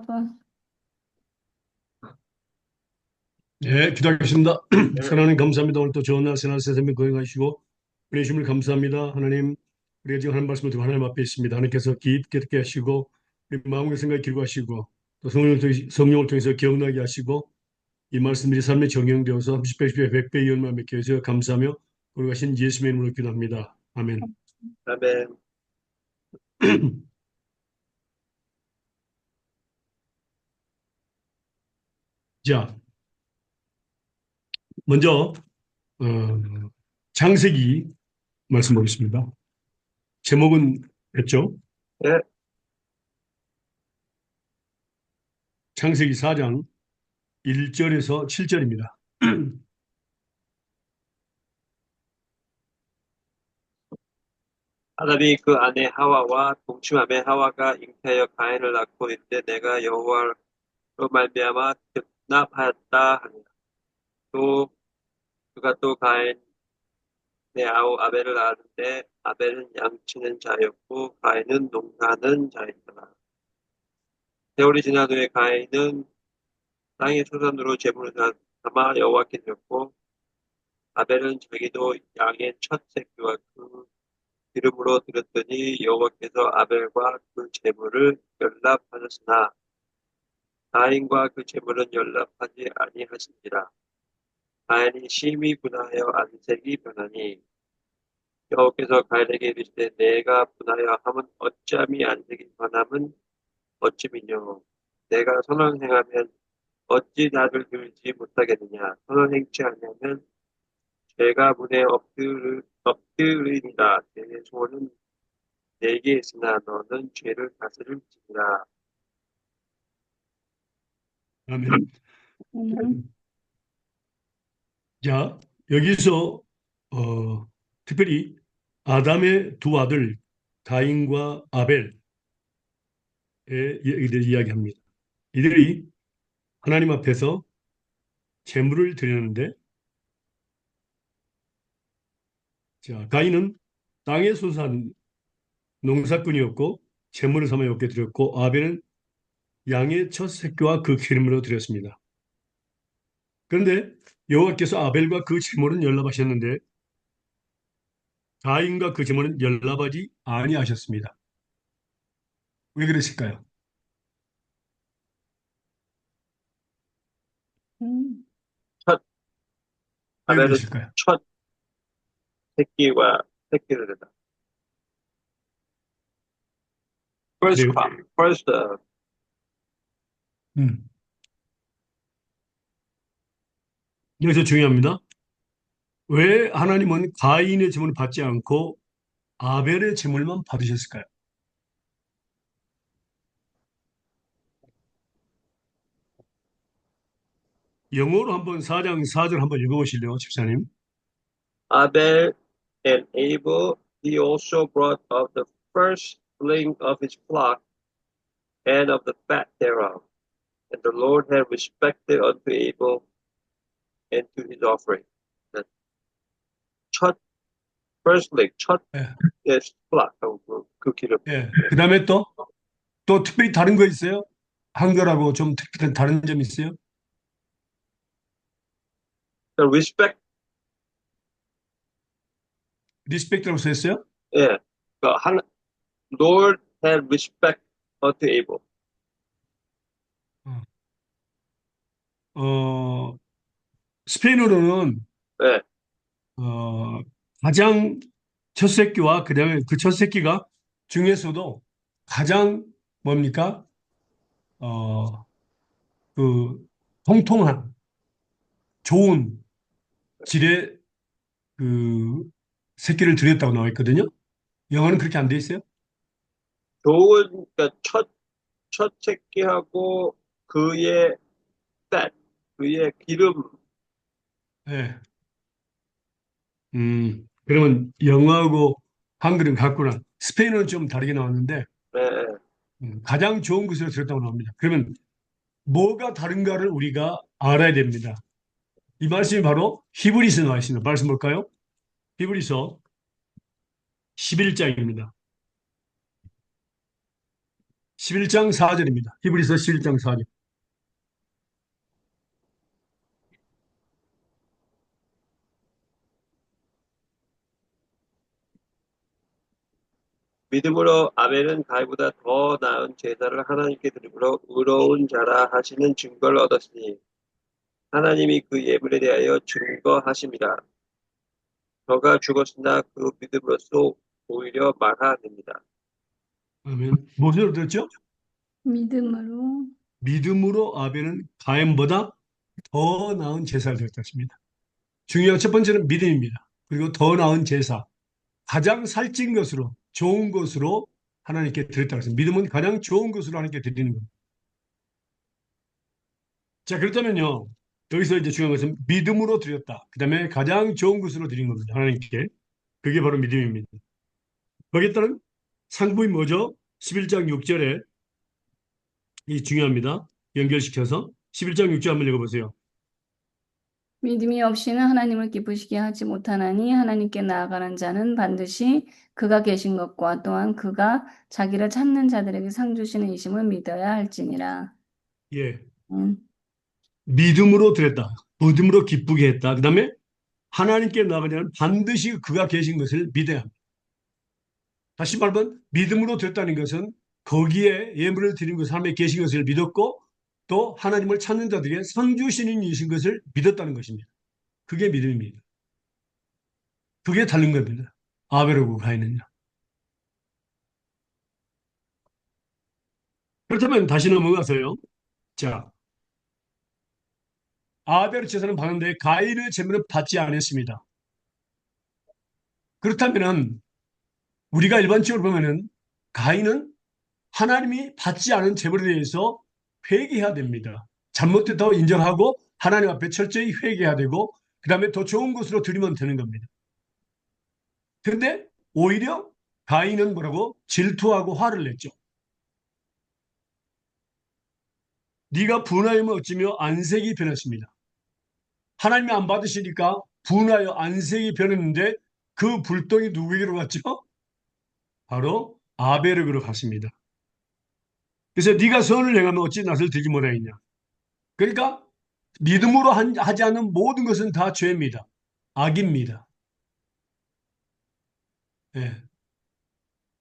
아빠. 네, 기도하겠습니다. 네, 하나님 감사합니다. 오늘 또 좋은 날 새날 새삼에 거행하시고 은혜 주심을 감사합니다. 하나님, 우리가 지금 하는 말씀을 듣고 하나님 앞에 있습니다. 하나님께서 깊게 듣게 하시고 우리 마음의 생각을 기르고 하시고 또 성령을 통해서 기억나게 하시고 이 말씀들이 삶에 적용되어서 30배, 10배, 100배 연말 맺게 해서 감사하며 우리 가신 예수님의 이름으로 기도합니다. 아멘. 아멘. 자, 먼저 어, 창세기 말씀 보겠습니다. 제목은 했죠? 네, 창세기 4장 1절에서 7절입니다. 아담이 그 아내 하와와 동침함에 하와가 잉태하여 가인을 낳고 이르되 내가 여호와로 말미암아 득납하였다 하니라. 또 그가 또 가인의 아우 아벨을 낳았는데 아벨은 양치는 자였고 가인은 농사하는 자였더라. 세월이 지난 후에 가인은 땅의 소산으로 제물을 삼아 여호와께 드렸고 아벨은 자기도 양의 첫 새끼와 그 기름으로 드렸더니 여호와께서 아벨과 그 제물을 연락하셨으나 가인과 그 제물은 연락하지 아니하신지라. 가인이 심히 분하여 안색이 변하니 여호와께서 가인에게 이르시되 내가 분하여 함은 어찌함이 안색이 변함은 어찌미뇨. 내가 선을 행하면 어찌 나를 들지 못하겠느냐. 선을 행치 아니하면 죄가 문에 엎드리니라. 내 소원은 내게 있으나 너는 죄를 다스릴지니라. 아멘. 음. 자, 여기서 특별히 아담의 두 아들 가인과 아벨의 얘기를 이야기합니다. 이들이 하나님 앞에서 제물을 드렸는데, 자, 가인은 땅에 소산 농사꾼이었고 제물을 삼아 여호와께 드렸고 아벨은 양의 첫 새끼와 그 기름으로 드렸습니다. 그런데 여호와께서 아벨과 그 제물은 연락하셨는데 가인과 그 제물은 연락하지 아니하셨습니다. 왜 그랬을까요? 음. 첫, 왜 아벨은 그랬을까요? 첫 새끼와 새끼를 낸다. First 그래요? crop, first, 음. 여기서 중요합니다. 왜 하나님은 가인의 제물을 받지 않고 아벨의 제물만 받으셨을까요? 영어로 한번 4장 4절 한번 읽어보실래요, 집사님? Abel and Abel, he also brought of the firstling of his flock and of the fat thereof. And the Lord had respected unto Abel and to his offering. 첫, firstling, 첫 예, flock, 그 기름. 예. 그 다음에 또 특별히 다른 거 있어요? 한글하고 좀 특별한 다른 점 있어요? The respect, 리스펙트라고 써있어요? 예, 그 Lord had respect unto Abel. 어, 스페인어로는 예, 어, 가장 첫 새끼와 그다음에 그 첫 새끼가 중에서도 가장 뭡니까? 어, 그 통통한 좋은 질의 그 새끼를 드렸다고 나와 있거든요. 영어는 그렇게 안 돼 있어요? 좋은, 그러니까 첫 새끼하고 그의 fat, 그의 기름, 네. 그러면 영어하고 한글은 같구나. 스페인어는 좀 다르게 나왔는데 예, 가장 좋은 것으로 드렸다고 나옵니다. 그러면 뭐가 다른가를 우리가 알아야 됩니다. 이 말씀이 바로 히브리서에 나와 있습니다. 말씀 볼까요? 히브리서 11장입니다. 11장 4절입니다. 히브리서 11장 4절. 믿음으로 아벨은 가인보다 더 나은 제사를 하나님께 드림으로 의로운 자라 하시는 증거를 얻었으니 하나님이 그 예물에 대하여 증거하심이라. 저가 죽었으나 그 믿음으로써 오히려 말하됩니다. 아멘. 무엇을 들었죠? 믿음으로 믿음으로 아벨은 가인보다 더 나은 제사를 드렸습니다. 중요한 첫 번째는 믿음입니다. 그리고 더 나은 제사, 가장 살찐 것으로, 좋은 것으로 하나님께 드렸다고 했습니다. 믿음은 가장 좋은 것으로 하나님께 드리는 겁니다. 자, 그렇다면요. 여기서 이제 중요한 것은 믿음으로 드렸다. 그 다음에 가장 좋은 것으로 드린 겁니다. 하나님께. 그게 바로 믿음입니다. 거기에 따른 상부인 뭐죠? 11장 6절에 이 중요합니다. 연결시켜서 11장 6절 한번 읽어보세요. 믿음이 없이는 하나님을 기쁘시게 하지 못하나니 하나님께 나아가는 자는 반드시 그가 계신 것과 또한 그가 자기를 찾는 자들에게 상 주시는 이심을 믿어야 할지니라. 예. 음. 믿음으로 드렸다. 믿음으로 기쁘게 했다. 그 다음에 하나님께 나아가려면 반드시 그가 계신 것을 믿어야 합니다. 다시 말하면 믿음으로 드렸다는 것은 거기에 예물을 드린 것, 하나님의 계신 것을 믿었고 또 하나님을 찾는 자들에게 상 주시는 이신 것을 믿었다는 것입니다. 그게 믿음입니다. 그게 다른 겁니다. 아벨하고 가인은요. 그렇다면 다시 넘어가서요. 자, 아벨의 제사는 받는데 가인의 제물은 받지 않았습니다. 그렇다면은 우리가 일반적으로 보면은 가인은 하나님이 받지 않은 제물에 대해서 회개해야 됩니다. 잘못됐다고 인정하고 하나님 앞에 철저히 회개해야 되고 그 다음에 더 좋은 것으로 드리면 되는 겁니다. 그런데 오히려 가인은 뭐라고? 질투하고 화를 냈죠. 네가 분하여면 어찌며 안색이 변했습니다. 하나님이 안 받으시니까 분하여 안색이 변했는데 그 불똥이 누구에게로 갔죠? 바로 아벨에게로 갔습니다. 그래서 네가 선을 행하면 어찌 낯을 들지 못하겠냐. 그러니까 믿음으로 하지 않는 모든 것은 다 죄입니다. 악입니다. 예.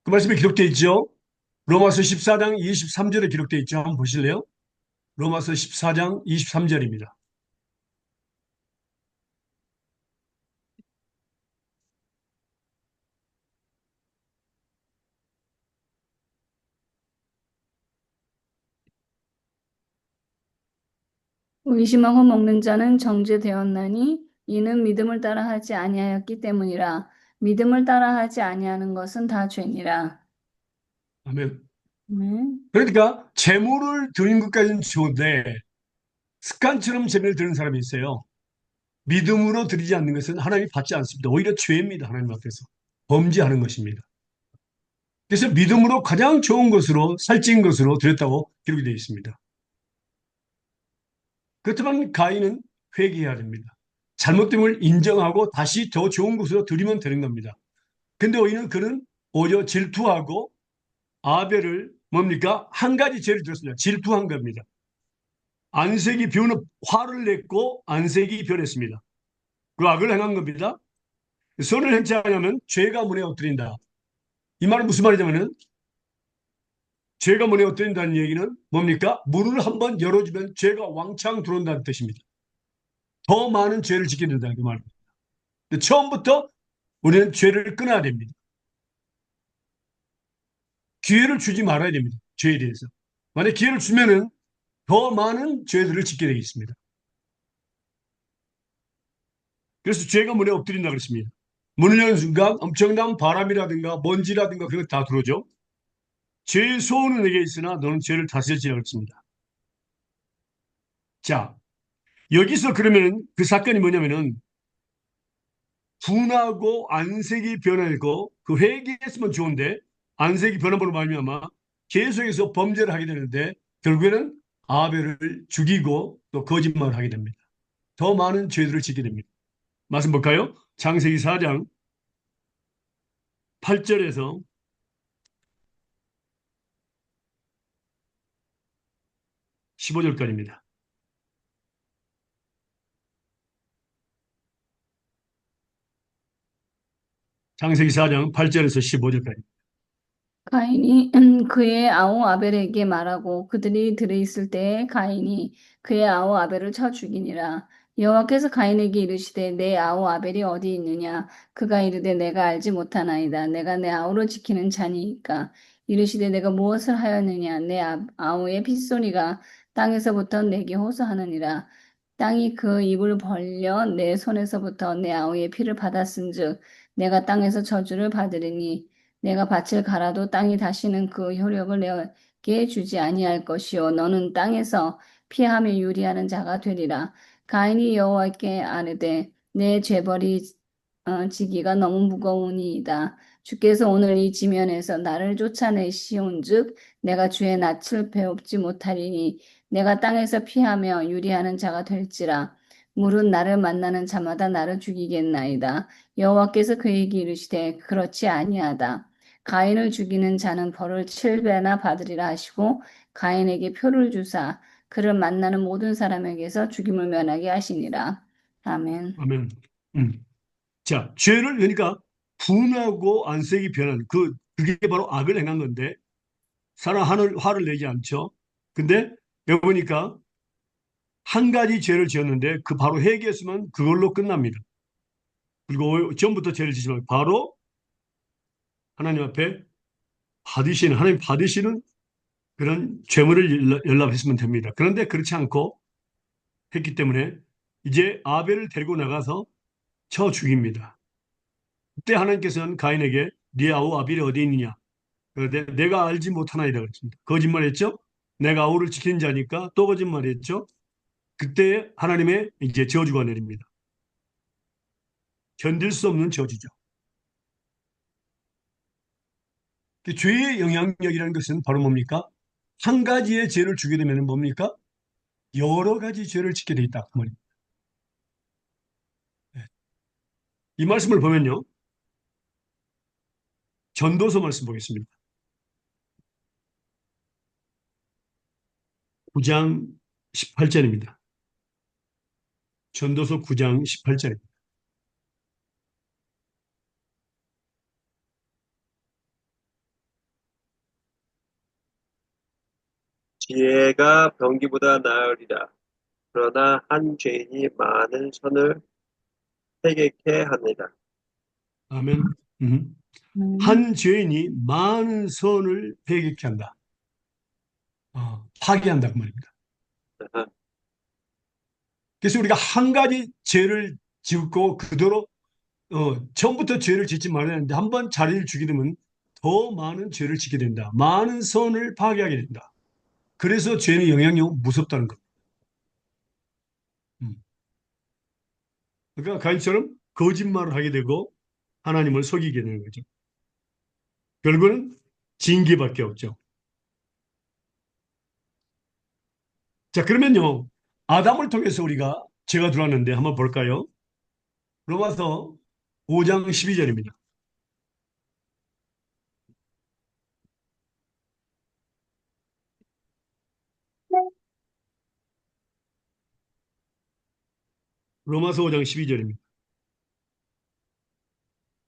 그 말씀에 기록되어 있죠. 로마서 14장 23절에 기록되어 있죠. 한번 보실래요? 로마서 14장 23절입니다. 의심하고 먹는 자는 정죄되었나니 이는 믿음을 따라하지 아니하였기 때문이라. 믿음을 따라하지 아니하는 것은 다 죄니라. 아멘. 네. 그러니까 재물을 드린 것까지는 좋은데 습관처럼 재물을 드는 사람이 있어요. 믿음으로 드리지 않는 것은 하나님이 받지 않습니다. 오히려 죄입니다. 하나님 앞에서. 범죄하는 것입니다. 그래서 믿음으로 가장 좋은 것으로 살찐 것으로 드렸다고 기록이 되어 있습니다. 그렇지만 가인은 회개해야 됩니다. 잘못됨을 인정하고 다시 더 좋은 것으로 드리면 되는 겁니다. 근데 오히려 질투하고 아벨을 뭡니까? 한 가지 죄를 지었습니다. 질투한 겁니다. 안색이 변해 화를 냈고 안색이 변했습니다. 그 악을 행한 겁니다. 선을 행치 않으면 죄가 문에 엎드린다. 이 말은 무슨 말이냐면은 죄가 문에 엎드린다는 얘기는 뭡니까? 문을 한번 열어주면 죄가 왕창 들어온다는 뜻입니다. 더 많은 죄를 짓게 된다는 그 말입니다. 처음부터 우리는 죄를 끊어야 됩니다. 기회를 주지 말아야 됩니다. 죄에 대해서. 만약 기회를 주면은 더 많은 죄들을 짓게 되겠습니다. 그래서 죄가 문에 엎드린다 그랬습니다. 문을 여는 순간 엄청난 바람이라든가 먼지라든가 그런 거 다 들어오죠. 죄의 소원은 내게 있으나 너는 죄를 다스릴지라 그랬습니다. 자, 여기서 그러면 그 사건이 뭐냐면은 분하고 안색이 변하고 그 회개했으면 좋은데 안색이 변함으로 말미암아 계속해서 범죄를 하게 되는데 결국에는 아벨을 죽이고 또 거짓말을 하게 됩니다. 더 많은 죄들을 짓게 됩니다. 말씀 볼까요? 창세기 4장 8절에서 15절까지입니다. 창세기 4장 8절에서 15절까지. 가인이 그의 아우 아벨에게 말하고 그들이 들어있을 때에 가인이 그의 아우 아벨을 쳐 죽이니라. 여호와께서 가인에게 이르시되 내 아우 아벨이 어디 있느냐? 그가 이르되 내가 알지 못하나이다. 내가 내 아우를 지키는 자니까. 이르시되 내가 무엇을 하였느냐? 내 아우의 핏소리가 땅에서부터 내게 호소하느니라. 땅이 그 입을 벌려 내 손에서부터 내 아우의 피를 받았은즉 내가 땅에서 저주를 받으리니 내가 밭을 갈아도 땅이 다시는 그 효력을 내게 주지 아니할 것이요 너는 땅에서 피하며 유리하는 자가 되리라. 가인이 여호와께 아뢰되 내 죄벌이 지기가 너무 무거우니이다. 주께서 오늘 이 지면에서 나를 쫓아내시온즉 내가 주의 낯을 배웁지 못하리니 내가 땅에서 피하며 유리하는 자가 될지라. 물은 나를 만나는 자마다 나를 죽이겠나이다. 여호와께서 그에게 이르시되 그렇지 아니하다. 가인을 죽이는 자는 벌을 7배나 받으리라 하시고 가인에게 표를 주사 그를 만나는 모든 사람에게서 죽임을 면하게 하시니라. 아멘. 아멘. 자, 죄를 그러니까 분하고 안색이 변한 그게 바로 악을 행한 건데 사람 화를 내지 않죠. 근데 여기 보니까 한 가지 죄를 지었는데 그 바로 회개했으면 그걸로 끝납니다. 그리고 전부터 죄를 지지만 바로 하나님 앞에 하나님 받으시는 그런 죄물을 연락했으면 됩니다. 그런데 그렇지 않고 했기 때문에 이제 아벨을 데리고 나가서 쳐 죽입니다. 그때 하나님께서는 가인에게 네 아우 아벨이 어디 있느냐? 그런데 내가 알지 못하나이다 그랬습니다. 거짓말했죠? 내가 아우를 지키는 자니까 또 거짓말했죠? 그때 하나님의 이제 저주가 내립니다. 견딜 수 없는 저주죠. 죄의 영향력이라는 것은 바로 뭡니까? 한 가지의 죄를 주게 되면 뭡니까? 여러 가지 죄를 짓게 돼 있다. 그 말입니다. 이 말씀을 보면요. 전도서 말씀 보겠습니다. 9장 18절입니다. 전도서 9장 18절입니다. 지혜가 병기보다 나으리라. 그러나 한 죄인이 많은 선을 회개케 합니다. 아멘. 음. 한 죄인이 많은 선을 회개케 한다. 파괴한다 그 말입니다. 아하. 그래서 우리가 한 가지 죄를 짓고 그대로 처음부터 죄를 짓지 말아야 하는데 한 번 자리를 주게 되면 더 많은 죄를 짓게 된다. 많은 선을 파괴하게 된다. 그래서 죄의 영향력은 무섭다는 것. 음. 그러니까 가인처럼 거짓말을 하게 되고 하나님을 속이게 되는 거죠. 결국은 징계밖에 없죠. 자, 그러면요. 아담을 통해서 우리가 죄가 들어왔는데 한번 볼까요? 로마서 5장 12절입니다. 로마서 5장 12절입니다.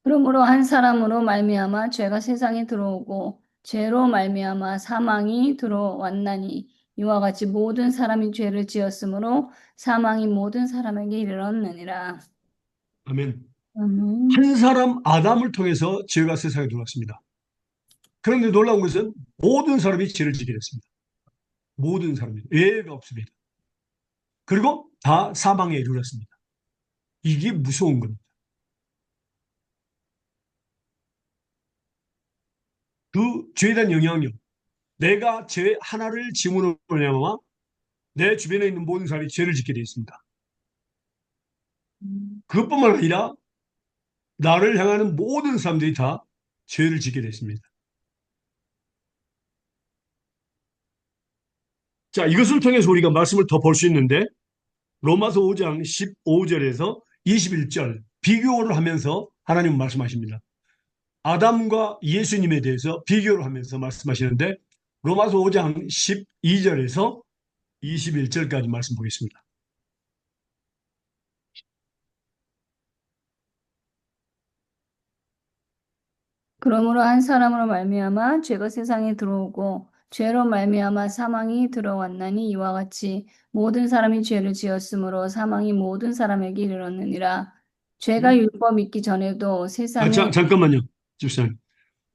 그러므로 한 사람으로 말미암아 죄가 세상에 들어오고 죄로 말미암아 사망이 들어왔나니 이와 같이 모든 사람이 죄를 지었으므로 사망이 모든 사람에게 이르렀느니라. 아멘. 아멘. 한 사람 아담을 통해서 죄가 세상에 들어왔습니다. 그런데 놀라운 것은 모든 사람이 죄를 지게 됐습니다. 모든 사람이 예외가 없습니다. 그리고 다 사망에 이르렀습니다. 이게 무서운 겁니다. 그 죄에 대한 영향력, 내가 죄 하나를 지음으로 말미암아 내 주변에 있는 모든 사람이 죄를 짓게 되어 있습니다. 그것뿐만 아니라 나를 향하는 모든 사람들이 다 죄를 짓게 되어 있습니다. 자, 이것을 통해서 우리가 말씀을 더 볼 수 있는데 로마서 5장 15절에서 21절 비교를 하면서 하나님은 말씀하십니다. 아담과 예수님에 대해서 비교를 하면서 말씀하시는데 로마서 5장 12절에서 21절까지 말씀 보겠습니다. 그러므로 한 사람으로 말미암아 죄가 세상에 들어오고 죄로 말미암아 사망이 들어왔나니 이와 같이 모든 사람이 죄를 지었으므로 사망이 모든 사람에게 이르렀느니라. 죄가 율법 있기 전에도 세상에 잠깐만요. 집사님. 아,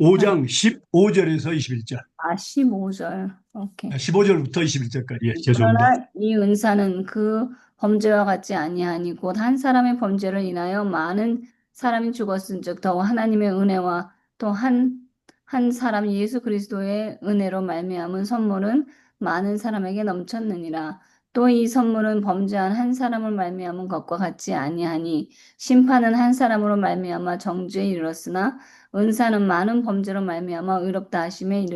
5장 15절에서 21절. 15절. 오케이. 15절부터 21절까지. 예, 죄송합니다. 그러나 이 은사는 그 범죄와 같지 아니하니 곧 한 사람의 범죄를 인하여 많은 사람이 죽었은즉 더욱 하나님의 은혜와 또 한 사람 예수 그리스도의 은혜로 말미암은 선물은 많은 사람에게 넘쳤느니라. 또 이 선물은 범죄한 한 사람을 말미암은 것과 같지 아니하니 심판은 한 사람으로 말미암아 정죄에 이르렀으나 은사는 많은 범죄로 말미암아 의롭다 하심의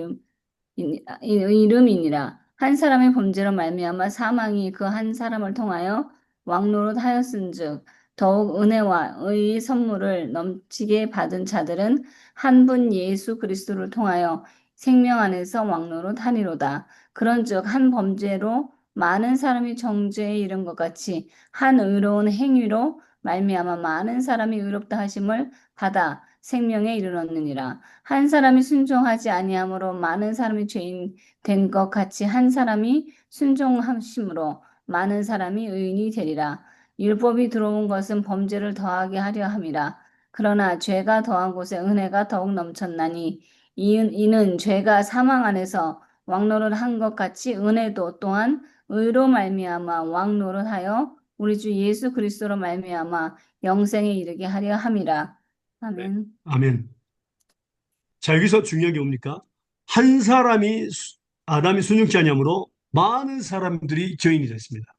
이름이니라. 한 사람의 범죄로 말미암아 사망이 그 한 사람을 통하여 왕노릇 하였은즉 더욱 은혜와 의의 선물을 넘치게 받은 자들은 한 분 예수 그리스도를 통하여 생명 안에서 왕노릇 하니로다. 그런즉 한 범죄로 많은 사람이 정죄에 이른 것 같이 한 의로운 행위로 말미암아 많은 사람이 의롭다 하심을 받아 생명에 이르렀느니라. 한 사람이 순종하지 아니함으로 많은 사람이 죄인 된 것 같이 한 사람이 순종하심으로 많은 사람이 의인이 되리라. 율법이 들어온 것은 범죄를 더하게 하려 함이라. 그러나 죄가 더한 곳에 은혜가 더욱 넘쳤나니 이는 죄가 사망 안에서 왕노릇 한 것 같이 은혜도 또한 의로 말미암아 왕노릇하여 우리 주 예수 그리스도로 말미암아 영생에 이르게 하려 함이라. 네. 아멘. 아멘. 자, 여기서 중요한 게 뭡니까? 한 사람이, 아담이 순종치 아니하므로 많은 사람들이 죄인이 됐습니다.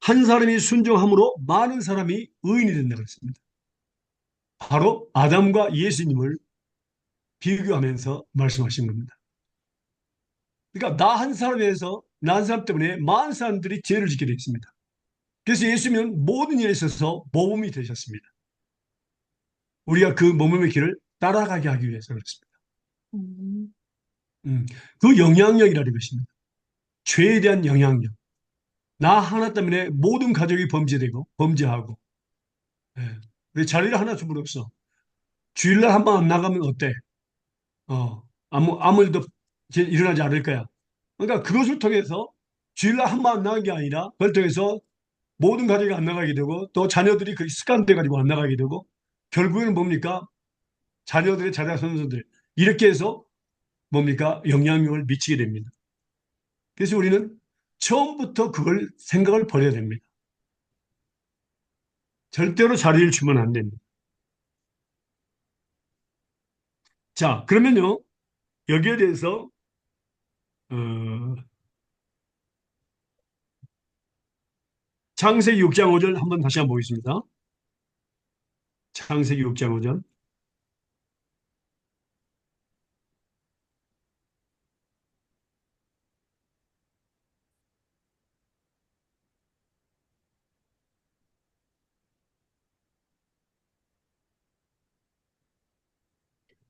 한 사람이 순종함으로 많은 사람이 의인이 된다고 했습니다. 바로 아담과 예수님을 비교하면서 말씀하신 겁니다. 그러니까 나 한 사람에 대해서 나 한 사람 때문에 많은 사람들이 죄를 짓게 되어 있습니다. 그래서 예수님은 모든 일에 있어서 모범이 되셨습니다. 우리가 그 모범의 길을 따라가게 하기 위해서 그렇습니다. 음. 그 영향력이라는 것입니다. 죄에 대한 영향력. 나 하나 때문에 모든 가족이 범죄되고 범죄하고. 예. 왜 자리를 하나 주물 없어. 주일날 한 번 안 나가면 어때? 아무 일도 일어나지 않을 거야. 그러니까 그것을 통해서 주일날 한 번 안 나간 게 아니라 그걸 통해서 모든 가족이 안 나가게 되고 또 자녀들이 그 습관돼 가지고 안 나가게 되고 결국에는 뭡니까? 자녀들의 자녀손손들 이렇게 해서 뭡니까? 영향력을 미치게 됩니다. 그래서 우리는 처음부터 그걸 생각을 버려야 됩니다. 절대로 자리를 주면 안 됩니다. 자, 그러면요. 여기에 대해서 어, 창세기 6장 5절 한번 다시 한번 보겠습니다. 창세기 6장 5절.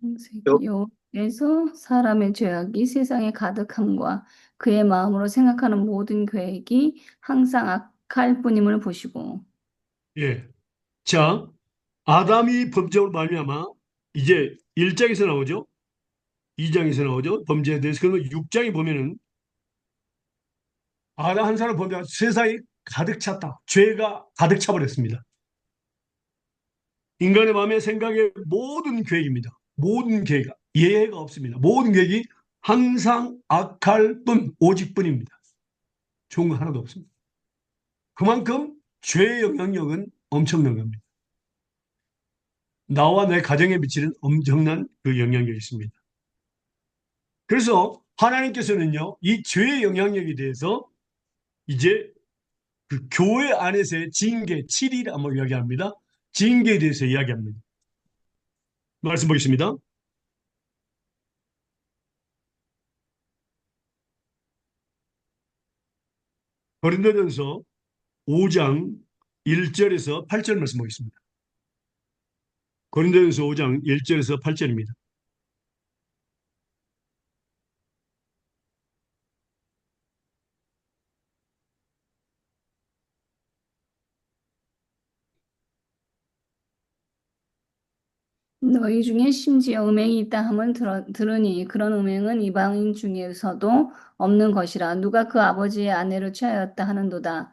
창세기 여호와께서 사람의 죄악이 세상에 가득함과 그의 마음으로 생각하는 모든 계획이 항상 악할 뿐임을 보시고. 예. 자, 아담이 범죄로 말미암아 이제 1장에서 나오죠. 2장에서 나오죠. 범죄에 대해서. 그러면 6장에 보면은 아담 한 사람 범죄가 세상이 가득 찼다. 죄가 가득 차버렸습니다. 인간의 마음의 생각의 모든 계획입니다. 모든 계획, 예외가 없습니다. 모든 계획이 항상 악할 뿐, 오직뿐입니다. 좋은 거 하나도 없습니다. 그만큼 죄의 영향력은 엄청난 겁니다. 나와 내 가정에 미치는 엄청난 그 영향력이 있습니다. 그래서 하나님께서는요, 이 죄의 영향력에 대해서 이제 그 교회 안에서의 징계, 7일 한번 이야기합니다. 징계에 대해서 이야기합니다. 말씀 보겠습니다. 고린도전서 5장 1절에서 8절 말씀 보겠습니다. 고린도전서 5장 1절에서 8절입니다. 너희 중에 심지어 음행이 있다 함을 들으니 그런 음행은 이방인 중에서도 없는 것이라. 누가 그 아버지의 아내를 취하였다 하는도다.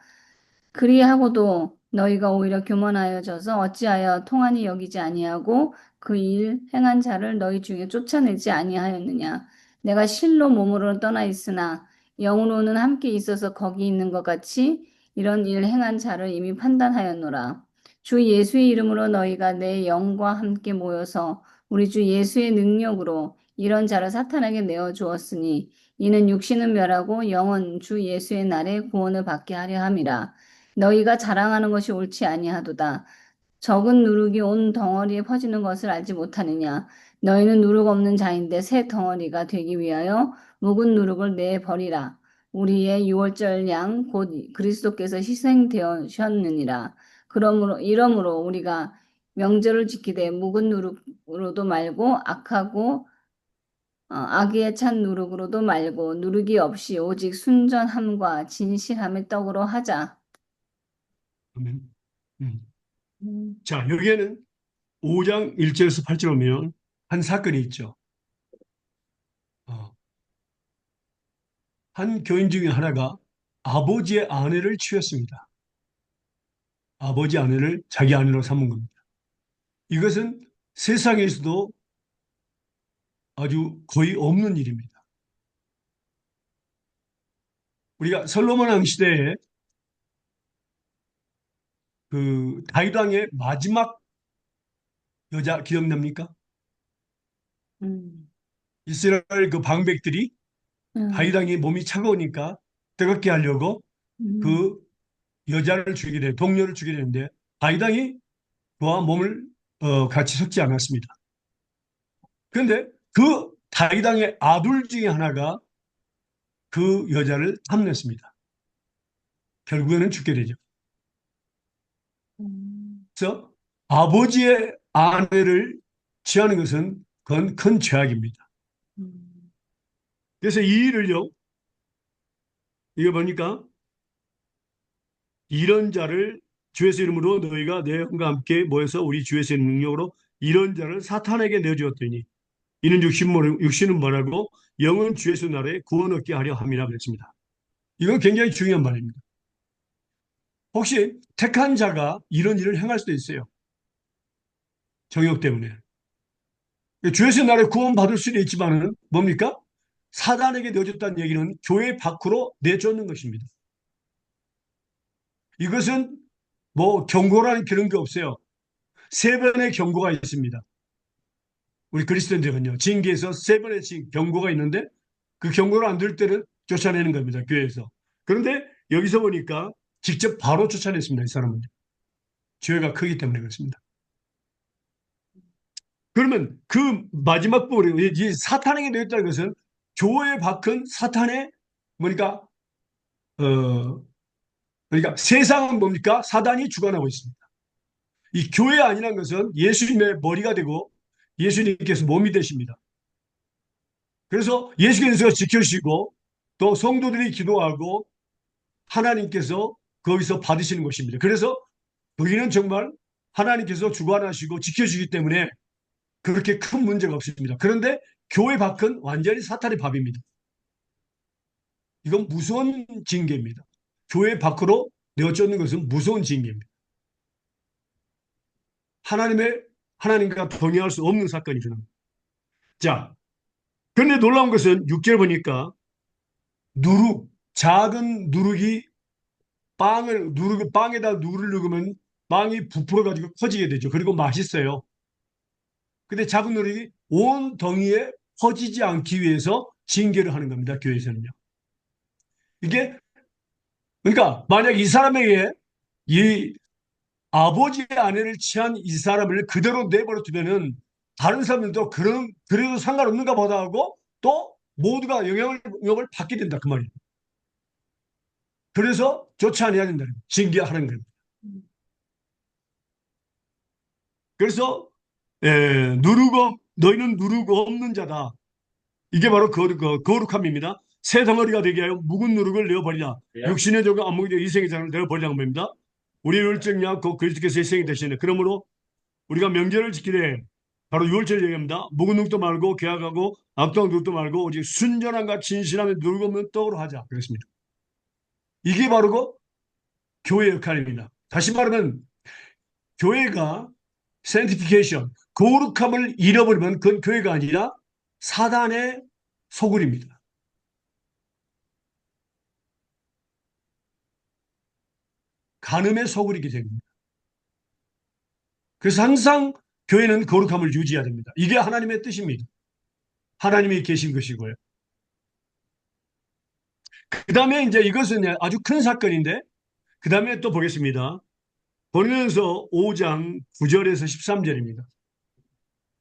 그리하고도 너희가 오히려 교만하여져서 어찌하여 통한이 여기지 아니하고 그 일 행한 자를 너희 중에 쫓아내지 아니하였느냐. 내가 실로 몸으로 떠나 있으나 영으로는 함께 있어서 거기 있는 것 같이 이런 일 행한 자를 이미 판단하였노라. 주 예수의 이름으로 너희가 내 영과 함께 모여서 우리 주 예수의 능력으로 이런 자를 사탄에게 내어 주었으니 이는 육신은 멸하고 영은 주 예수의 날에 구원을 받게 하려 함이라. 너희가 자랑하는 것이 옳지 아니하도다. 적은 누룩이 온 덩어리에 퍼지는 것을 알지 못하느냐. 너희는 누룩 없는 자인데 새 덩어리가 되기 위하여 묵은 누룩을 내버리라. 우리의 유월절 양 곧 그리스도께서 희생되셨느니라. 이러므로 우리가 명절을 지키되 묵은 누룩으로도 말고 악에 찬 누룩으로도 말고 누룩이 없이 오직 순전함과 진실함의 떡으로 하자. 아멘. 자, 여기에는 5장 1절에서 8절 오면 한 사건이 있죠. 한 교인 중에 하나가 아버지의 아내를 취했습니다. 아버지 아내를 자기 아내로 삼은 겁니다. 이것은 세상에서도 아주 거의 없는 일입니다. 우리가 솔로몬 왕 시대에 그 다윗 왕의 마지막 여자 기억납니까? 음, 이스라엘 그 방백들이 다윗 음, 왕이 몸이 차가우니까 뜨겁게 하려고 음, 그 여자를 죽이게 돼, 동료를 죽이게 되는데 다윗 왕이 그와 몸을 같이 섞지 않았습니다. 그런데 그 다윗 왕의 아들 중에 하나가 그 여자를 탐냈습니다. 결국에는 죽게 되죠. 음, 그래서 아버지의 아내를 취하는 것은 그건 큰 죄악입니다. 음, 그래서 이 일을요, 이거 보니까 이런 자를 주 예수 이름으로 너희가 내 영과 함께 모여서 우리 주 예수의 능력으로 이런 자를 사탄에게 내주었더니 이는 육신은 뭐라고 영은 주 예수 나라에 구원 얻게 하려 함이라 그랬습니다. 이건 굉장히 중요한 말입니다. 혹시 택한 자가 이런 일을 행할 수도 있어요. 정욕 때문에. 주 예수 나라에 구원 받을 수는 있지만은 뭡니까? 사단에게 내줬다는 얘기는 교회 밖으로 내쫓는 것입니다. 이것은 뭐 경고라는 그런 게 없어요. 세 번의 경고가 있습니다. 우리 그리스도인들은요, 징계에서 세 번의 경고가 있는데 그 경고를 안 들을 때는 쫓아내는 겁니다. 교회에서. 그런데 여기서 보니까 직접 바로 쫓아냈습니다. 이 사람은. 죄가 크기 때문에 그렇습니다. 그러면 그 마지막 부분에 이 사탄에게 내었다는 것은 교회 밖은 사탄의 뭐니까 그러니까 세상은 뭡니까? 사단이 주관하고 있습니다. 이 교회 아니라는 것은 예수님의 머리가 되고 예수님께서 몸이 되십니다. 그래서 예수께서 지켜주시고 또 성도들이 기도하고 하나님께서 거기서 받으시는 것입니다. 그래서 거기는 정말 하나님께서 주관하시고 지켜주기 때문에 그렇게 큰 문제가 없습니다. 그런데 교회 밖은 완전히 사탄의 밥입니다. 이건 무서운 징계입니다. 교회 밖으로 내어쫓는 것은 무서운 징계입니다. 하나님과 동의할 수 없는 사건이죠. 자, 그런데 놀라운 것은 6절 보니까 작은 누룩이 빵에다 누를 넣으면 빵이 부풀어가지고 커지게 되죠. 그리고 맛있어요. 근데 작은 누룩이 온 덩이에 퍼지지 않기 위해서 징계를 하는 겁니다. 교회에서는요. 이게, 그러니까 만약 이 사람에게 이 아버지의 아내를 취한 이 사람을 그대로 내버려 두면은 다른 사람들도 그래도 상관없는가 보다 하고 또 모두가 영향을 받게 된다. 그 말이에요. 그래서 쫓아내야 된다. 징계하는 거예요. 그래서 너희는 누르고 없는 자다. 이게 바로 거룩함입니다. 새 덩어리가 되게 하여 묵은 누룩을 내어버리라. 육신의 종과 안목의 이생의 자를 내어버리라는 겁니다. 우리 율정량 곧 그리스도께서 희생이 되시네. 그러므로 우리가 명절을 지키되 바로 6월절 얘기합니다. 묵은 눅도 말고 계약하고 악독한 눅도 말고 오직 순전함과 진실함에 누르고 없는 떡으로 하자. 그렇습니다. 이게 바로 그 교회 역할입니다. 다시 말하면 교회가 sanctification, 거룩함을 잃어버리면 그건 교회가 아니라 사단의 소굴입니다. 간음의 소굴이게 됩니다. 그래서 항상 교회는 거룩함을 유지해야 됩니다. 이게 하나님의 뜻입니다. 하나님이 계신 것이고요. 그 다음에 이제 이것은 아주 큰 사건인데, 그 다음에 또 보겠습니다. 고린도전서 5장 9절에서 13절입니다.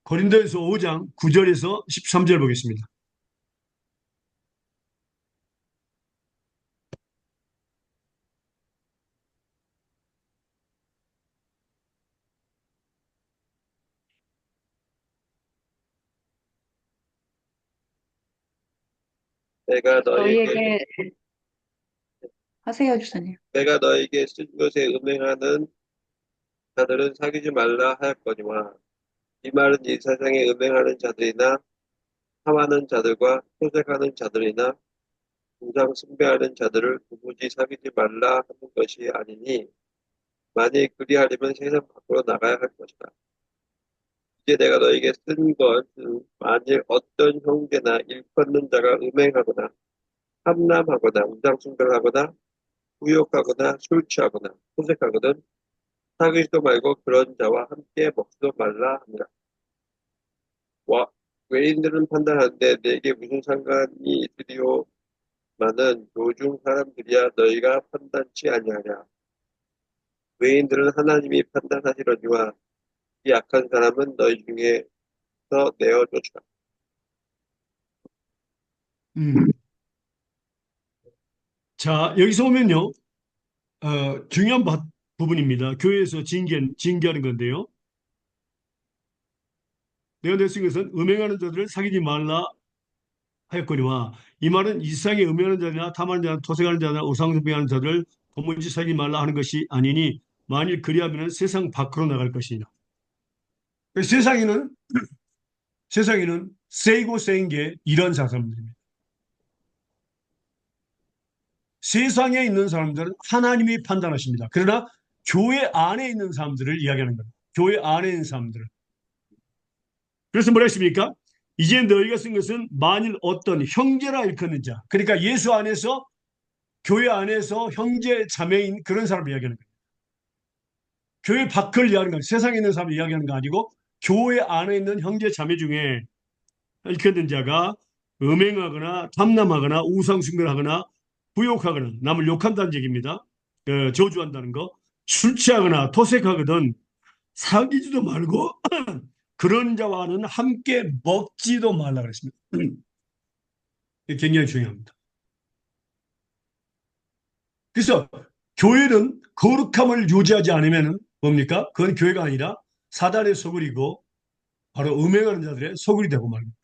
고린도전서 5장 9절에서 13절 보겠습니다. 내가 너에게 너희에게 하세요, 주사님. 내가 너에게 쓴 것에 음행하는 자들은 사귀지 말라 하였거니와 이 말은 이 세상에 음행하는 자들이나 탐하는 자들과 소색하는 자들이나 우상 숭배하는 자들을 도무지 사귀지 말라 하는 것이 아니니 만일 그리하려면 세상 밖으로 나가야 할 것이다. 이제 내가 너에게 쓴 것은 만일 어떤 형제나 일컫는 자가 음행하거나 탐남하거나 우상 숭배를 하거나 후욕하거나 술 취하거나 소색하거든 사귀지도 말고 그런 자와 함께 먹지도 말라 하니라. 와, 외인들은 판단하는데 내게 무슨 상관이 있으리요? 많은 요중 사람들이야 너희가 판단치 아니하냐. 외인들은 하나님이 판단하시려니와 이 악한 사람은 너희 중에서 내어 쫓으라. 음. 자, 여기서 보면요. 중요한 부분입니다. 교회에서 징계하는 건데요. 내가 내쓴 것은 음행하는 자들을 사귀지 말라 하였거니와 이 말은 이 세상에 음행하는 자들이나 탐하는 자나 토색하는 자나 우상숭배하는 자들을 도무지 사귀지 말라 하는 것이 아니니 만일 그리하면 세상 밖으로 나갈 것이니라. 세상에는 세이고 세인 게 이런 사람들입니다. 세상에 있는 사람들은 하나님이 판단하십니다. 그러나 교회 안에 있는 사람들을 이야기하는 겁니다. 교회 안에 있는 사람들을. 그래서 뭐라 했습니까? 이제 너희가 쓴 것은 만일 어떤 형제라 일컫는 자, 그러니까 예수 안에서 교회 안에서 형제 자매인 그런 사람을 이야기하는 거예요. 교회 밖을 이야기하는 거예요. 세상에 있는 사람을 이야기하는 거 아니고 교회 안에 있는 형제 자매 중에 일컫는 자가 음행하거나 탐남하거나 우상숭배하거나 부욕하거나 남을 욕한다는 얘기입니다. 저주한다는 거. 술 취하거나 토색하거든 사귀지도 말고 그런 자와는 함께 먹지도 말라 그랬습니다. 이게 굉장히 중요합니다. 그래서 교회는 거룩함을 유지하지 않으면 뭡니까? 그건 교회가 아니라 사단의 소굴이고 바로 음행하는 자들의 소굴이 되고 말입니다.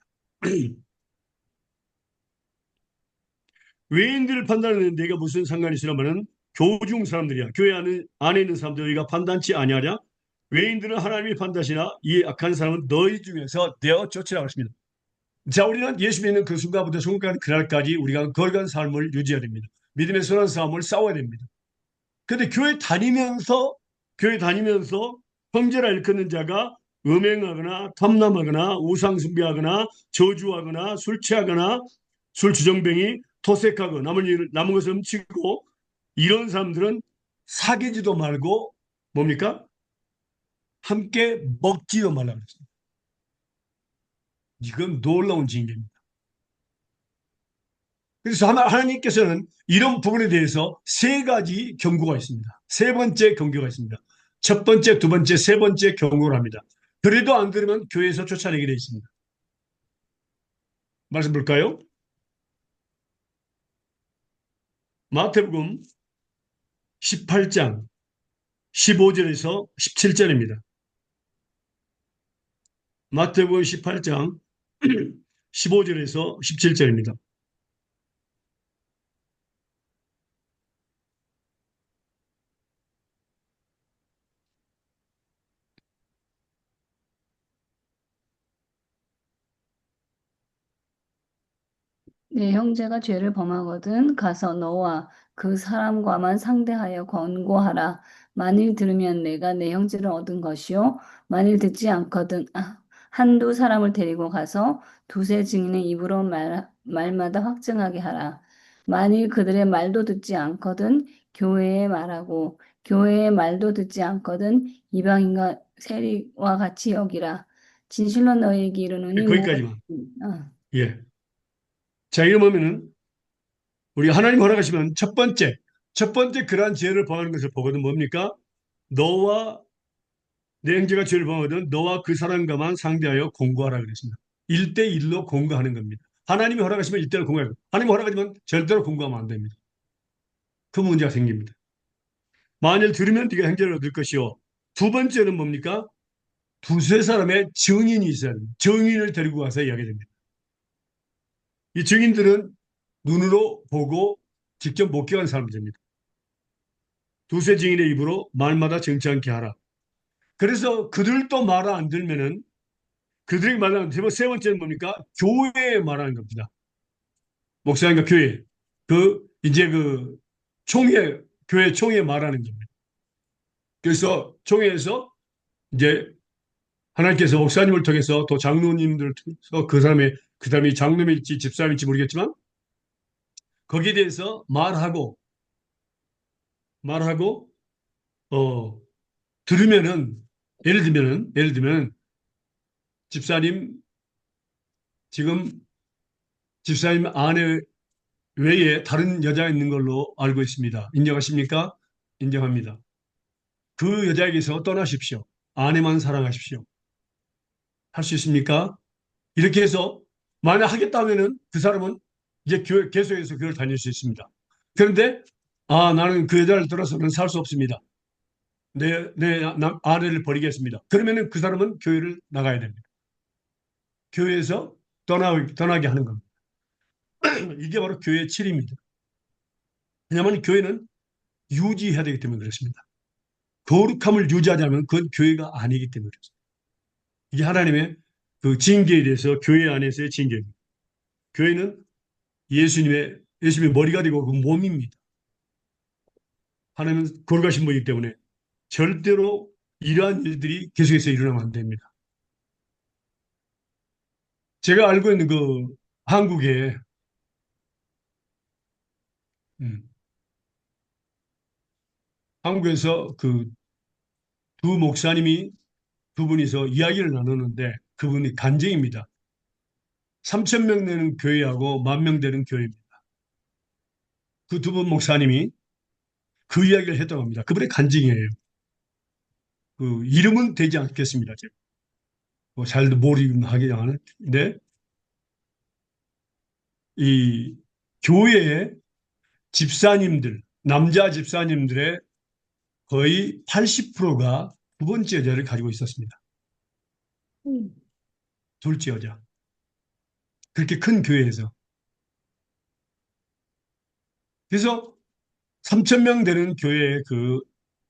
외인들을 판단하는 내가 무슨 상관이 있으냐면은 교중 사람들이야. 교회 안에 있는 사람들 너희가 판단치 아니하냐? 외인들은 하나님이 판단하시나 이 악한 사람은 너희 중에서 내어 쫓으라고 했습니다. 자, 우리는 예수 믿는 그 순간부터 천국까지 그날까지 우리가 거룩한 삶을 유지해야 됩니다. 믿음의 선한 싸움을 싸워야 됩니다. 근데 교회 다니면서 형제라 일컫는 자가 음행하거나 탐남하거나 우상숭배하거나 저주하거나 술 취하거나 술 주정뱅이 토색하고 남은 것을 훔치고 이런 사람들은 사귀지도 말고 뭡니까? 함께 먹지도 말라고 했습니다. 이건 놀라운 징계입니다. 그래서 하나님께서는 이런 부분에 대해서 세 가지 경고가 있습니다. 세 번째 경고가 있습니다. 첫 번째, 두 번째, 세 번째 경고를 합니다. 그래도 안 들으면 교회에서 쫓아내게 되어 있습니다. 말씀 볼까요? 마태복음 18장 15절에서 17절입니다. 마태복음 18장 15절에서 17절입니다. 내 형제가 죄를 범하거든 가서 너와 그 사람과만 상대하여 권고하라. 만일 들으면 내가 내 형제를 얻은 것이요. 만일 듣지 않거든 한두 사람을 데리고 가서 두세 증인의 입으로 말마다 확증하게 하라. 만일 그들의 말도 듣지 않거든 교회에 말하고 교회의 말도 듣지 않거든 이방인과 세리와 같이 여기라. 진실로 너희에게 이르노니 거기까지만. 어. 예. 자, 이러면은 우리 하나님 허락하시면 첫 번째 그러한 죄를 범하는 것을 보거든 뭡니까? 너와 내 형제가 죄를 범하거든 너와 그 사람과만 상대하여 공고하라 그랬습니다. 1대1로 공고하는 겁니다. 하나님이 허락하시면 1대1로 공고해요. 하나님이 허락하지만 절대로 공고하면 안 됩니다. 그 문제가 생깁니다. 만일 들으면 네가 형제를 얻을 것이요. 두 번째는 뭡니까? 두세 사람의 증인이 있어야 됩니다. 증인을 데리고 가서 이야기해야 됩니다. 이 증인들은 눈으로 보고 직접 목격한 사람들입니다. 두세 증인의 입으로 말마다 정치 않게 하라. 그래서 그들도 말을 안 들면은 그들에게 말하는 세 번째는 뭡니까? 교회에 말하는 겁니다. 목사님과 교회. 이제 총회, 교회 총회에 말하는 겁니다. 그래서 총회에서 이제 하나님께서 목사님을 통해서 또 장로님들을 통해서 그 사람이 장로일지 집사님일지 모르겠지만 거기에 대해서 말하고, 어, 들으면은, 예를 들면, 집사님, 지금 집사님 아내 외에 다른 여자가 있는 걸로 알고 있습니다. 인정하십니까? 인정합니다. 그 여자에게서 떠나십시오. 아내만 사랑하십시오. 할 수 있습니까? 이렇게 해서 만약 하겠다 하면은 그 사람은 이제 계속해서 교회를 다닐 수 있습니다. 그런데 나는 그 여자를 떠나서는 살 수 없습니다. 내 아내를 버리겠습니다. 그러면은 그 사람은 교회를 나가야 됩니다. 교회에서 떠나게 하는 겁니다. 이게 바로 교회의 칠입니다. 왜냐하면 교회는 유지해야 되기 때문에 그렇습니다. 거룩함을 유지하자면 그건 교회가 아니기 때문에 그렇습니다. 이게 하나님의 그 징계에 대해서 교회 안에서의 징계입니다. 교회는 예수님의 머리가 되고 그 몸입니다. 하나님은 거룩하신 분이기 때문에 절대로 이러한 일들이 계속해서 일어나면 안 됩니다. 제가 알고 있는 한국에 음, 한국에서 그 두 목사님이 두 분이서 이야기를 나누는데 그분이 간증입니다. 3천 명 되는 교회하고 1만 명 되는 교회입니다. 그 두 분 목사님이 그 이야기를 했다고 합니다. 그분의 간증이에요. 그 이름은 되지 않겠습니다. 제가. 잘도 모르긴 하는데 이 교회의 집사님들, 남자 집사님들의 거의 80%가 두 번째 여자를 가지고 있었습니다. 둘째 여자. 그렇게 큰 교회에서. 그래서 3천 명 되는 교회의 그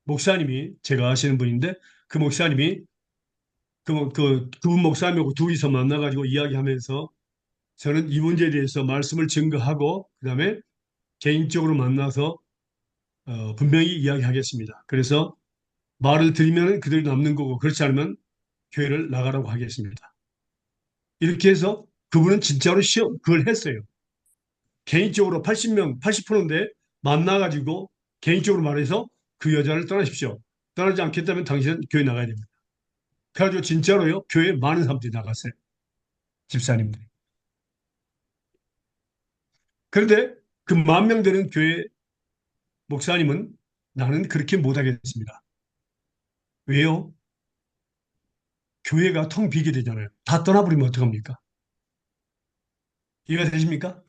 목사님이 제가 아시는 분인데 그 목사님이 그분 목사님하고 둘이서 만나가지고 이야기하면서 저는 이 문제에 대해서 말씀을 증거하고 그다음에 개인적으로 만나서 분명히 이야기하겠습니다. 그래서 말을 드리면 그들이 남는 거고 그렇지 않으면 교회를 나가라고 하겠습니다. 이렇게 해서 그분은 진짜로 그걸 했어요. 개인적으로 80명, 80%인데 만나가지고 개인적으로 말해서 그 여자를 떠나십시오. 떠나지 않겠다면 당신은 교회 나가야 됩니다. 그래가지고 진짜로요, 교회에 많은 사람들이 나갔어요. 집사님들이. 그런데 그 1만 명 되는 교회 목사님은 나는 그렇게 못하겠습니다. 왜요? 교회가 텅 비게 되잖아요. 다 떠나버리면 어떡합니까? 이해가 되십니까?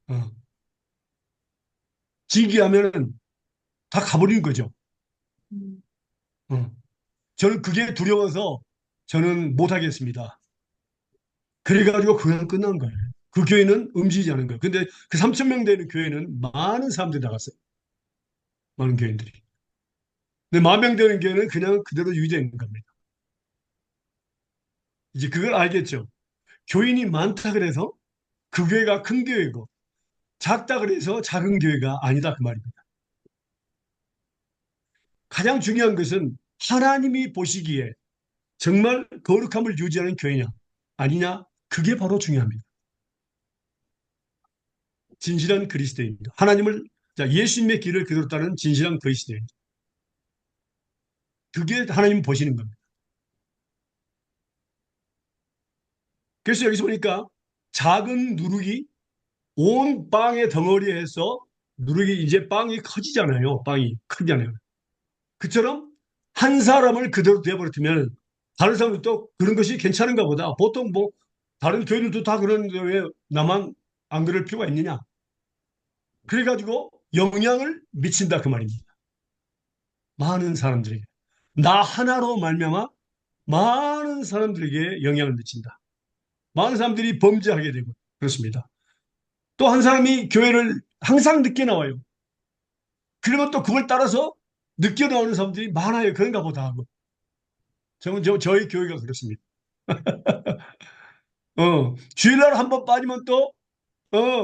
어. 징계하면은 다 가버리는 거죠. 어. 저는 그게 두려워서 저는 못하겠습니다. 그래가지고 그냥 끝난 거예요. 그 교회는 움직이지 않은 거예요. 근데 그 3천 명 되는 교회는 많은 사람들이 나갔어요. 많은 교인들이. 근데 1만 명 되는 교회는 그냥 그대로 유지되는 겁니다. 이제 그걸 알겠죠. 교인이 많다 그래서 그 교회가 큰 교회고 작다 그래서 작은 교회가 아니다 그 말입니다. 가장 중요한 것은 하나님이 보시기에 정말 거룩함을 유지하는 교회냐 아니냐 그게 바로 중요합니다. 진실한 그리스도인입니다. 예수님의 길을 그대로 따르는 진실한 그리스도인. 그게 하나님 보시는 겁니다. 그래서 여기서 보니까 작은 누룩이 온 빵의 덩어리에 서 누룩이 이제 빵이 커지잖아요. 빵이 크잖아요. 그처럼 한 사람을 그대로 되어버리면 다른 사람도 또 그런 것이 괜찮은가 보다. 보통 뭐 다른 교회들도 다 그러는데 왜 나만 안 그럴 필요가 있느냐. 그래가지고 영향을 미친다 그 말입니다. 많은 사람들에게. 나 하나로 말미암아 많은 사람들에게 영향을 미친다. 많은 사람들이 범죄하게 되고 그렇습니다. 또 한 사람이 교회를 항상 늦게 나와요. 그러면 또 그걸 따라서 늦게 나오는 사람들이 많아요. 그런가 보다 하고. 저희 교회가 그렇습니다. 주일날 한 번 빠지면 또,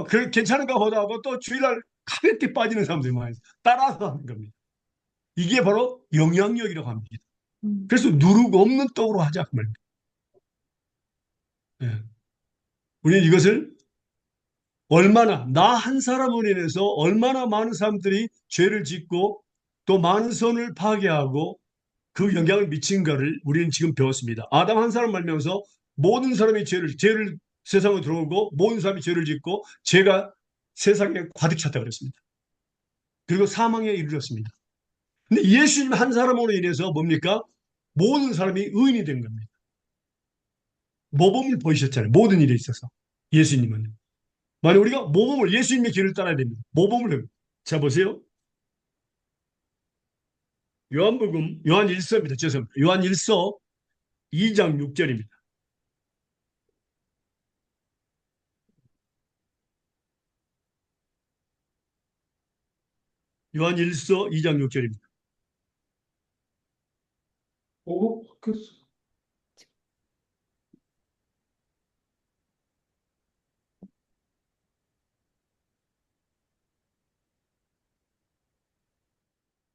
그래, 괜찮은가 보다 하고 또 주일날 가볍게 빠지는 사람들이 많아요. 따라서 하는 겁니다. 이게 바로 영향력이라고 합니다. 그래서 누르고 없는 떡으로 하자. 그 말입니다. 예. 우리는 이것을 나 한 사람으로 인해서 얼마나 많은 사람들이 죄를 짓고 또 많은 선을 파괴하고 그 영향을 미친가를 우리는 지금 배웠습니다. 아담 한 사람 말면서 모든 사람이 죄를 세상으로 들어오고 모든 사람이 죄를 짓고 죄가 세상에 가득 찼다 그랬습니다. 그리고 사망에 이르렀습니다. 근데 예수님 한 사람으로 인해서 뭡니까? 모든 사람이 의인이 된 겁니다. 모범을 보이셨잖아요. 모든 일에 있어서. 예수님은. 만약 우리가 예수님의 길을 따라야 됩니다. 모범을. 자, 보세요. 요한 1서입니다. 죄송합니다. 요한 1서 2장 6절입니다. 요한 1서 2장 6절입니다. 바뀌었어.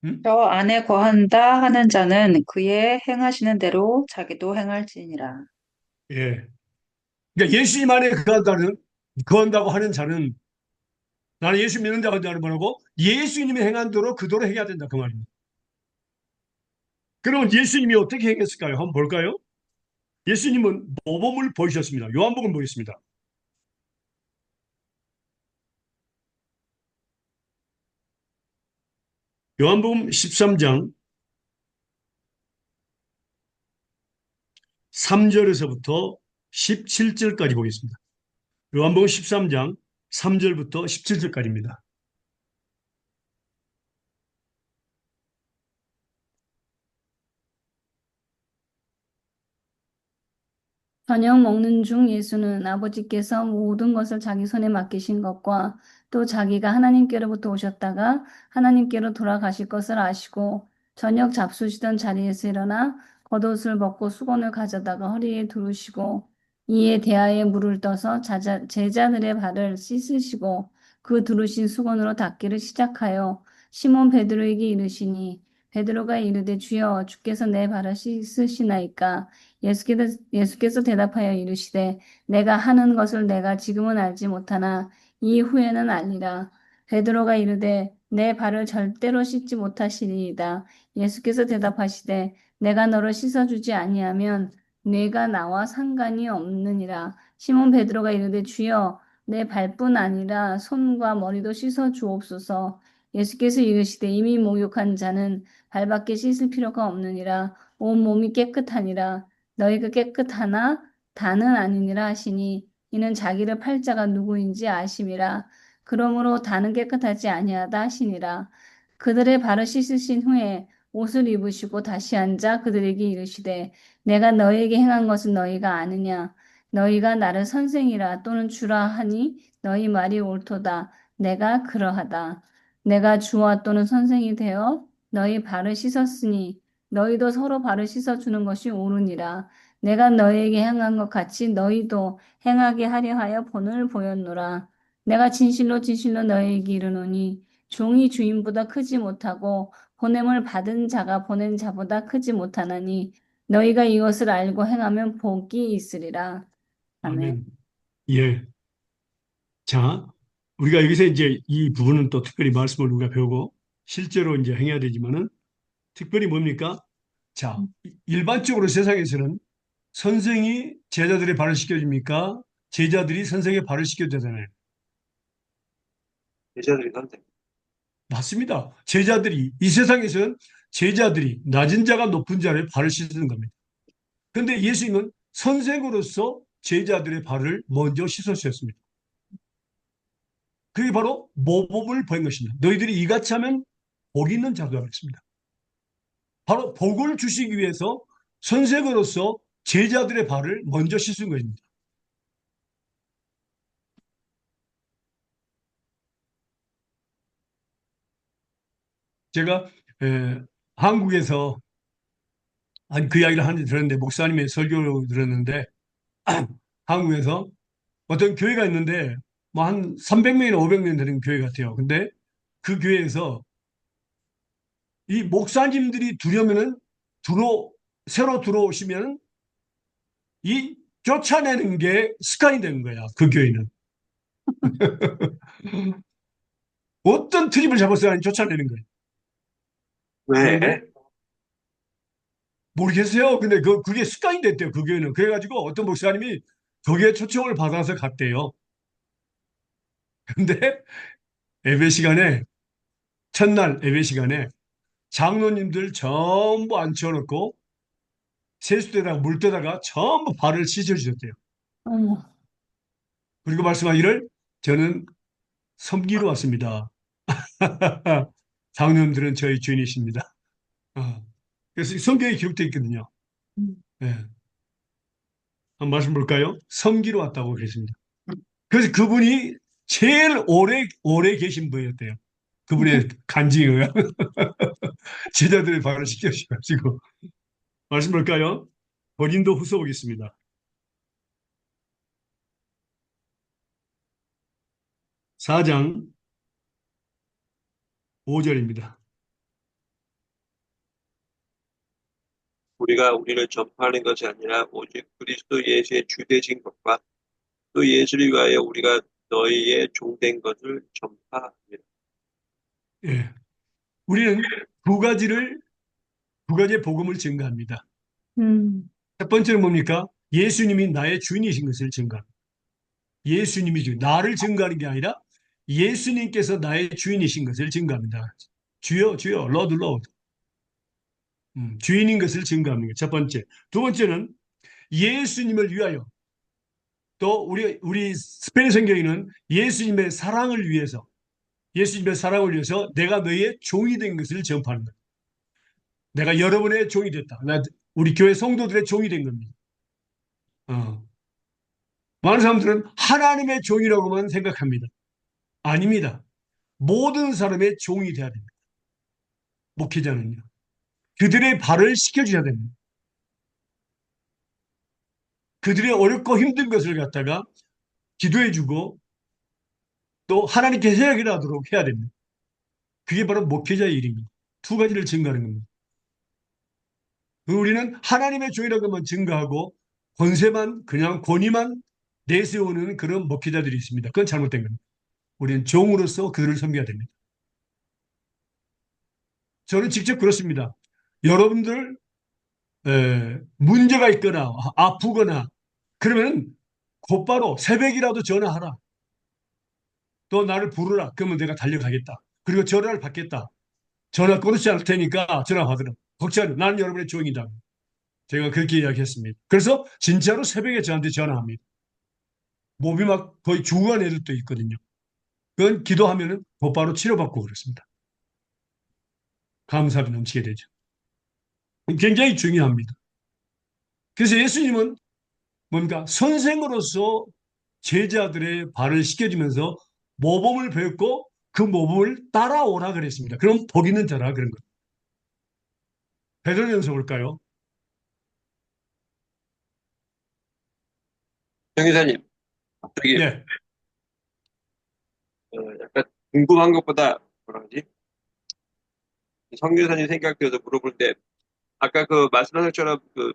응? 저 안에 거한다 하는 자는 그의 행하시는 대로 자기도 행할지니라. 예. 그러니까 예수님 안에 거한다고 하는 자는 나는 예수 믿는다고 하는 자는 뭐라고? 예수님이 행한 대로 그대로 해야 된다. 그 말입니다. 그러면 예수님이 어떻게 행했을까요? 한번 볼까요? 예수님은 모범을 보이셨습니다. 요한복음 보겠습니다. 요한복음 13장 3절에서부터 17절까지 보겠습니다. 요한복음 13장 3절부터 17절까지입니다. 저녁 먹는 중 예수는 아버지께서 모든 것을 자기 손에 맡기신 것과 또 자기가 하나님께로부터 오셨다가 하나님께로 돌아가실 것을 아시고 저녁 잡수시던 자리에서 일어나 겉옷을 벗고 수건을 가져다가 허리에 두르시고 이에 대하에 물을 떠서 제자들의 발을 씻으시고 그 두르신 수건으로 닦기를 시작하여 시몬 베드로에게 이르시니 베드로가 이르되 주여 주께서 내 발을 씻으시나이까 예수께서 대답하여 이르시되 내가 하는 것을 내가 지금은 알지 못하나 이후에는 알리라. 베드로가 이르되 내 발을 절대로 씻지 못하시리이다. 예수께서 대답하시되 내가 너를 씻어주지 아니하면 네가 나와 상관이 없느니라. 시몬 베드로가 이르되 주여 내 발뿐 아니라 손과 머리도 씻어 주옵소서. 예수께서 이르시되 이미 목욕한 자는 발밖에 씻을 필요가 없느니라. 온 몸이 깨끗하니라. 너희가 깨끗하나 다는 아니니라 하시니 이는 자기를 팔 자가 누구인지 아심이라. 그러므로 다는 깨끗하지 아니하다 하시니라. 그들의 발을 씻으신 후에 옷을 입으시고 다시 앉아 그들에게 이르시되 내가 너희에게 행한 것은 너희가 아느냐. 너희가 나를 선생이라 또는 주라 하니 너희 말이 옳도다. 내가 그러하다. 내가 주와 또는 선생이 되어 너희 발을 씻었으니 너희도 서로 발을 씻어주는 것이 옳으니라. 내가 너희에게 행한 것 같이 너희도 행하게 하려 하여 본을 보였노라. 내가 진실로 진실로 너희에게 이르노니 종이 주인보다 크지 못하고 보냄을 받은 자가 보낸 자보다 크지 못하나니 너희가 이것을 알고 행하면 복이 있으리라. 아멘. 아멘. 예. 자, 우리가 여기서 이제 이 부분은 또 특별히 말씀을 우리가 배우고 실제로 이제 행해야 되지만은 특별히 뭡니까? 자, 일반적으로 세상에서는 선생이 제자들의 발을 씻겨줍니까? 제자들이 선생의 발을 씻겨야 되잖아요. 제자들이 선생. 맞습니다. 제자들이, 이 세상에서는 제자들이 낮은 자가 높은 자의 발을 씻는 겁니다. 그런데 예수님은 선생으로서 제자들의 발을 먼저 씻으셨습니다. 그게 바로 모범을 보인 것입니다. 너희들이 이같이 하면 복이 있는 자가 되겠습니다. 바로 복을 주시기 위해서 선생으로서 제자들의 발을 먼저 씻은 것입니다. 제가 한국에서 아니 그 이야기를 하는지 들었는데 목사님의 설교를 들었는데 한국에서 어떤 교회가 있는데 뭐 한 300명이나 500명 되는 교회 같아요. 근데 그 교회에서 이 목사님들이 새로 들어오시면 이 쫓아내는 게 습관이 되는 거야. 그 교회는. 어떤 트립을 잡았어야 하니 쫓아내는 거예요. 왜? 그런데 모르겠어요. 근데 그게 습관이 됐대요. 그 교회는. 그래가지고 어떤 목사님이 거기에 초청을 받아서 갔대요. 근데 예배 시간에, 첫날 예배 시간에 장로님들 전부 앉혀놓고 세수대다가 물대다가 전부 발을 씻어주셨대요. 어머, 그리고 말씀하기를 저는 섬기러 왔습니다. 장로님들은 저희 주인이십니다. 그래서 성경에 기록되어 있거든요. 네. 한번 말씀 볼까요? 섬기러 왔다고 그랬습니다. 그래서 그분이 제일 오래 계신 분이었대요. 그분의 간증이에요. 제자들의 발을 씻겨주셔가지고. 말씀 볼까요? 고린도 후서 보겠습니다. 4장 5절입니다. 우리가 우리를 전파하는 것이 아니라 오직 그리스도 예수의 주되신 것과 또 예수를 위하여 우리가 너희의 종된 것을 전파합니다. 예. 우리는 두 가지의 복음을 증가합니다. 첫 번째는 뭡니까? 예수님이 나의 주인이신 것을 증가합니다. 예수님이 나를 증가하는 게 아니라 예수님께서 나의 주인이신 것을 증가합니다. 주여, 주여, 로드, 로드. 주인인 것을 증가합니다. 첫 번째. 두 번째는 예수님을 위하여 또 우리 스페인 성경에는 예수님의 사랑을 위해서 내가 너희의 종이 된 것을 전파하는 거예요. 내가 여러분의 종이 됐다. 우리 교회 성도들의 종이 된 겁니다. 많은 사람들은 하나님의 종이라고만 생각합니다. 아닙니다. 모든 사람의 종이 되어야 됩니다. 목회자는요. 그들의 발을 씻겨줘야 됩니다. 그들의 어렵고 힘든 것을 갖다가 기도해주고 또 하나님께 해결하도록 해야 됩니다. 그게 바로 목회자의 일입니다. 두 가지를 증가하는 겁니다. 우리는 하나님의 종이라고만 증가하고 그냥 권위만 내세우는 그런 목회자들이 있습니다. 그건 잘못된 겁니다. 우리는 종으로서 그들을 섬겨야 됩니다. 저는 직접 그렇습니다. 여러분들 문제가 있거나 아프거나 그러면 곧바로 새벽이라도 전화하라. 또 나를 부르라. 그러면 내가 달려가겠다. 그리고 전화를 받겠다. 전화 끊지 않을 테니까 전화 받으라. 걱정하지 마. 나는 여러분의 종이다. 제가 그렇게 이야기했습니다. 그래서 진짜로 새벽에 저한테 전화합니다. 몸이 막 거의 죽어간 애들도 있거든요. 그건 기도하면은 곧바로 치료받고 그렇습니다. 감사함이 넘치게 되죠. 굉장히 중요합니다. 그래서 예수님은 뭡니까? 선생으로서 제자들의 발을 씻겨주면서 모범을 배웠고 그 모범을 따라오라 그랬습니다. 그럼 복 있는 자라 그런 거예요. 베드로전서 볼까요? 정의사님, 저기 네, 약간 궁금한 것보다 뭐라 그러지? 성교사님 생각돼서 물어볼 때 아까 그 말씀하신 것처럼 그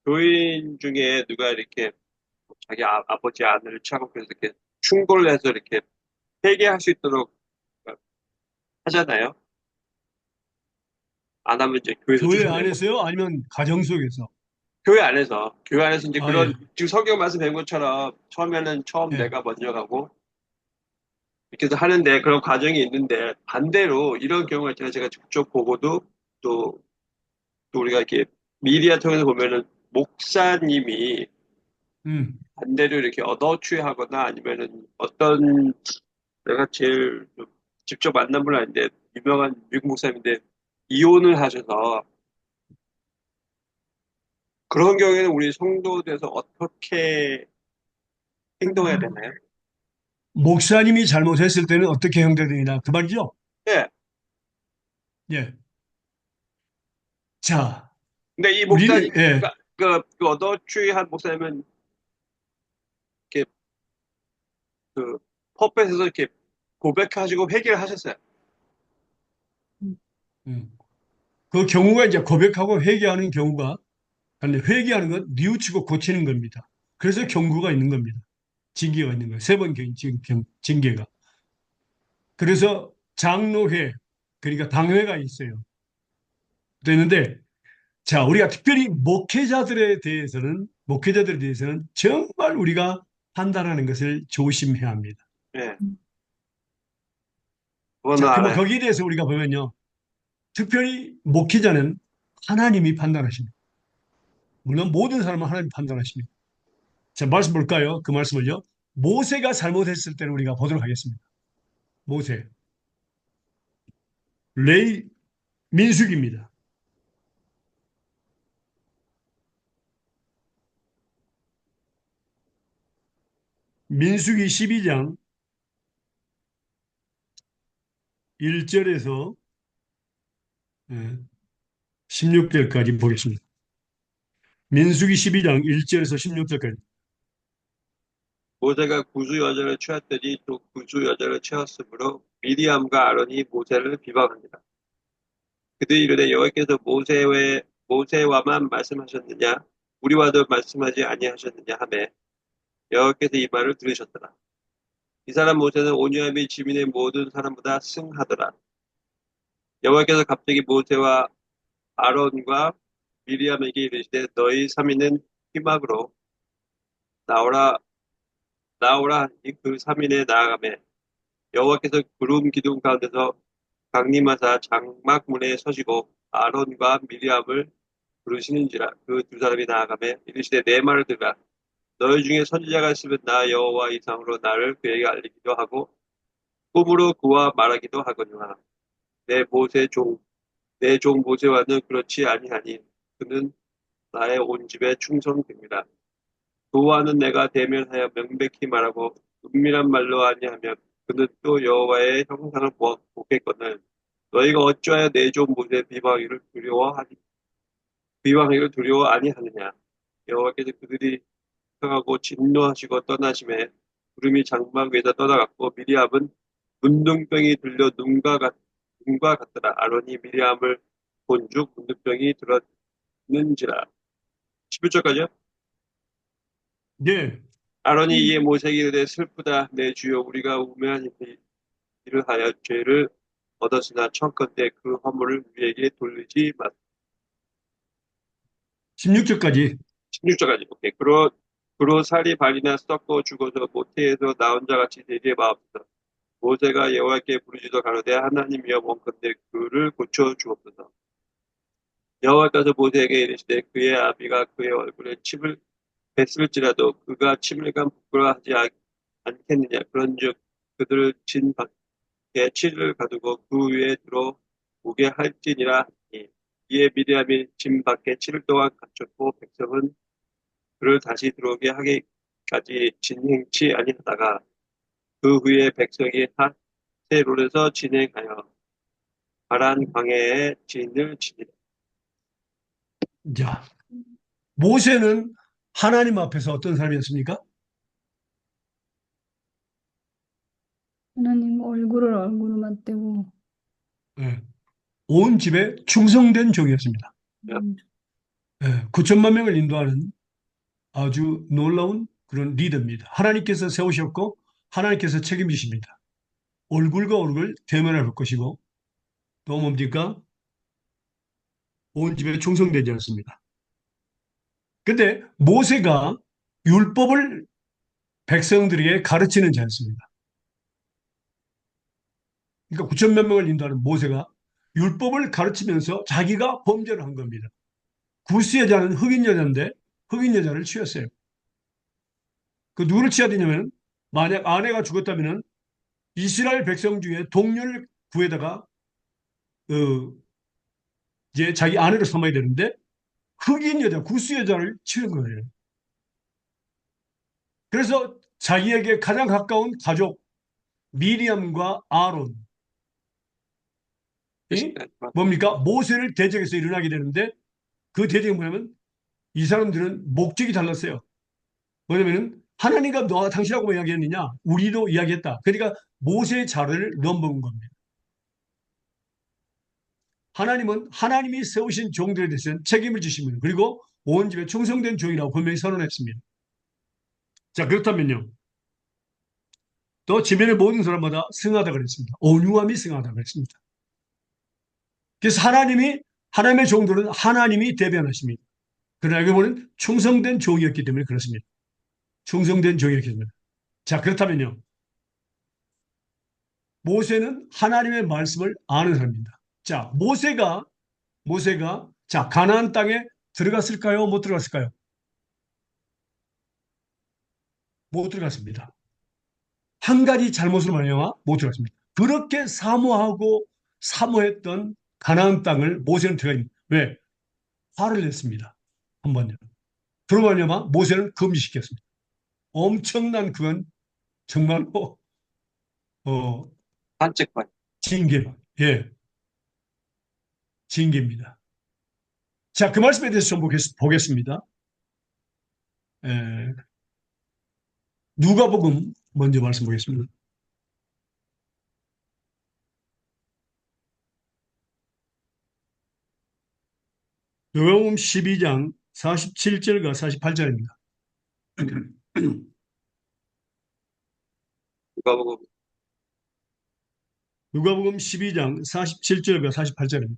교인 중에 누가 이렇게 자기 아버지 아내를 취하고 그래서 이렇게 충고를 해서 이렇게 회개할 수 있도록 하잖아요. 안 하면 이제 교회에서 교회 쫓아내고. 안에서요? 아니면 가정 속에서? 교회 안에서 이제 아, 예, 그런 지금 성경 말씀 된 것처럼 처음 예. 내가 먼저 가고 이렇게 해서 하는데 그런 과정이 있는데 반대로 이런 경우가 있잖아요. 제가 직접 보고도 또, 또 우리가 이렇게 미디어 통해서 보면은 목사님이 음, 반대로 이렇게 얻어취하거나 아니면은 어떤 내가 제일 좀 직접 만난 분은 아닌데 유명한 미국 목사님인데 이혼을 하셔서 그런 경우에는 우리 성도돼서 어떻게 행동해야 되나요? 목사님이 잘못했을 때는 어떻게 형대되느냐 그 말이죠? 네. 예. 자, 근데 이 목사님, 우리는 예, 그 얻어취한 목사님은 이렇게 그 퍼펫에서 이렇게 고백하시고 회개를 하셨어요. 음. 그 경우가 이제 고백하고 회개하는 경우가 근데 회개하는 건 뉘우치고 고치는 겁니다. 그래서 경고가 있는 겁니다. 징계가 있는 거예요. 세 번 징계가. 그래서 장로회 그러니까 당회가 있어요. 되는데 자, 우리가 특별히 목회자들에 대해서는 정말 우리가 판단하는 것을 조심해야 합니다. 네. 그거는 자, 그러면 알아요. 거기에 대해서 우리가 보면요. 특별히 목회자는 하나님이 판단하십니다. 물론 모든 사람은 하나님이 판단하십니다. 자, 말씀 볼까요? 그 말씀을요. 모세가 잘못했을 때는 우리가 보도록 하겠습니다. 모세. 레이 민숙입니다. 민숙이 12장 1절에서 16절까지 보겠습니다. 민숙이 12장 1절에서 16절까지. 모세가 구주 여자를 취했더니 또 구주 여자를 취하였으므로 미리암과 아론이 모세를 비방합니다. 그들이 이르되 여호와께서 모세와만 말씀하셨느냐 우리와도 말씀하지 아니하셨느냐 하매 여호와께서 이 말을 들으셨더라. 이 사람 모세는 온유함이 및 지민의 모든 사람보다 승하더라. 여호와께서 갑자기 모세와 아론과 미리암에게 이르시되 너희 삼인은 희막으로 나오라 나오라 하니 그 삼인에 나아가매 여호와께서 구름 기둥 가운데서 강림하사 장막문에 서시고 아론과 미리암을 부르시는지라 그 두 사람이 나아가매 이르시되 내 말을 들으라. 너희 중에 선지자가 있으면 나 여호와 이상으로 나를 그에게 알리기도 하고 꿈으로 그와 말하기도 하거니와 내 종 모세와는 그렇지 아니하니 그는 나의 온 집에 충성됩니다. 그와는 내가 대면하여 명백히 말하고 은밀한 말로 아니하면 그는 또 여호와의 형상을 보겠거늘 너희가 어찌하여 내 종 모세의 비방하기를 두려워 아니하느냐. 여호와께서 그들이 상하고 진노하시고 떠나심에 구름이 장막 위에서 떠나갔고 미리암은 문둥병이 들려 눈과 같더라. 아론이 미리암을 본즉 문둥병이 들었는지라. 11절까지요? 예. 아론이 이에 모세에게 이르되 슬프다 내 주여 우리가 우매한 일을 하여 죄를 얻었으나 청컨대 그 허물을 우리에게 돌리지 마. 16절까지. 16절까지. 오케이. 그로 살이 발이나 썩고 죽어서 모태에서 나온 자 같이 되게 마옵소서. 모세가 여호와께 부르짖어 가로되 하나님이여 원컨대 그를 고쳐 주옵소서. 여호와께서 모세에게 이르시되 그의 아비가 그의 얼굴에 침을 뱉을지라도 그가 침을간 부끄러워하지 않겠느냐. 그런즉 그들을 진 밖에 치를 가두고 그 위에 들어오게 할지니라 하니 이에 미리암이 진 밖에 7일 동안 갇혔고 백성은 그를 다시 들어오게 하기까지 진행치 아니하다가 그 후에 백성이 하세론에서 진행하여 바란 광야에 진을 치니라. 자, 모세는 하나님 앞에서 어떤 사람이었습니까? 하나님 얼굴을 얼굴로 맞대고 예, 온 집에 충성된 종이었습니다. 음, 9천만 명을 인도하는 아주 놀라운 그런 리더입니다. 하나님께서 세우셨고 하나님께서 책임지십니다. 얼굴과 얼굴 대면할 것이고 또 뭡니까? 온 집에 충성되지 않습니다. 근데 모세가 율법을 백성들에게 가르치는 자였습니다. 그러니까 9천만 명을 인도하는 모세가 율법을 가르치면서 자기가 범죄를 한 겁니다. 구스 여자는 흑인 여자인데 흑인 여자를 취했어요. 그 누구를 취해야 되냐면 만약 아내가 죽었다면 이스라엘 백성 중에 동료를 구해다가 이제 자기 아내로 삼아야 되는데 흑인 여자, 구스 여자를 취한 거예요. 그래서 자기에게 가장 가까운 가족 미리암과 아론이 뭡니까? 모세를 대적해서 일어나게 되는데 그 대적이 뭐냐면 이 사람들은 목적이 달랐어요. 뭐냐면은 하나님과 너와 당신하고 뭐 이야기했느냐? 우리도 이야기했다. 그러니까 모세의 자료를 넘어온 겁니다. 하나님은 하나님이 세우신 종들에 대해서는 책임을 지십니다. 그리고 온 집에 충성된 종이라고 분명히 선언했습니다. 자, 그렇다면요. 또 지면의 모든 사람마다 승하다 그랬습니다. 온유함이 승하다 그랬습니다. 그래서 하나님의 종들은 하나님이 대변하십니다. 그러나 여기 보면 충성된 종이었기 때문에 그렇습니다. 충성된 종이었기 때문에. 자, 그렇다면요. 모세는 하나님의 말씀을 아는 사람입니다. 자, 모세가 자, 가나안 땅에 들어갔을까요? 못 들어갔을까요? 못 들어갔습니다. 한 가지 잘못으로 말미암아 못 들어갔습니다. 그렇게 사모했던 가나안 땅을 모세는 들어갑니다. 왜? 화를 냈습니다. 한 번요. 그로 말미암아 모세는 금지시켰습니다. 엄청난 그건 정말로 어, 산책반. 징계, 예, 징계입니다. 자, 그 말씀에 대해서 좀 보겠습니다. 에, 누가복음 먼저 말씀 보겠습니다. 누가복음 12장 47절과 48절입니다. 누가복음 누가복음 12장 47절과 48절입니다.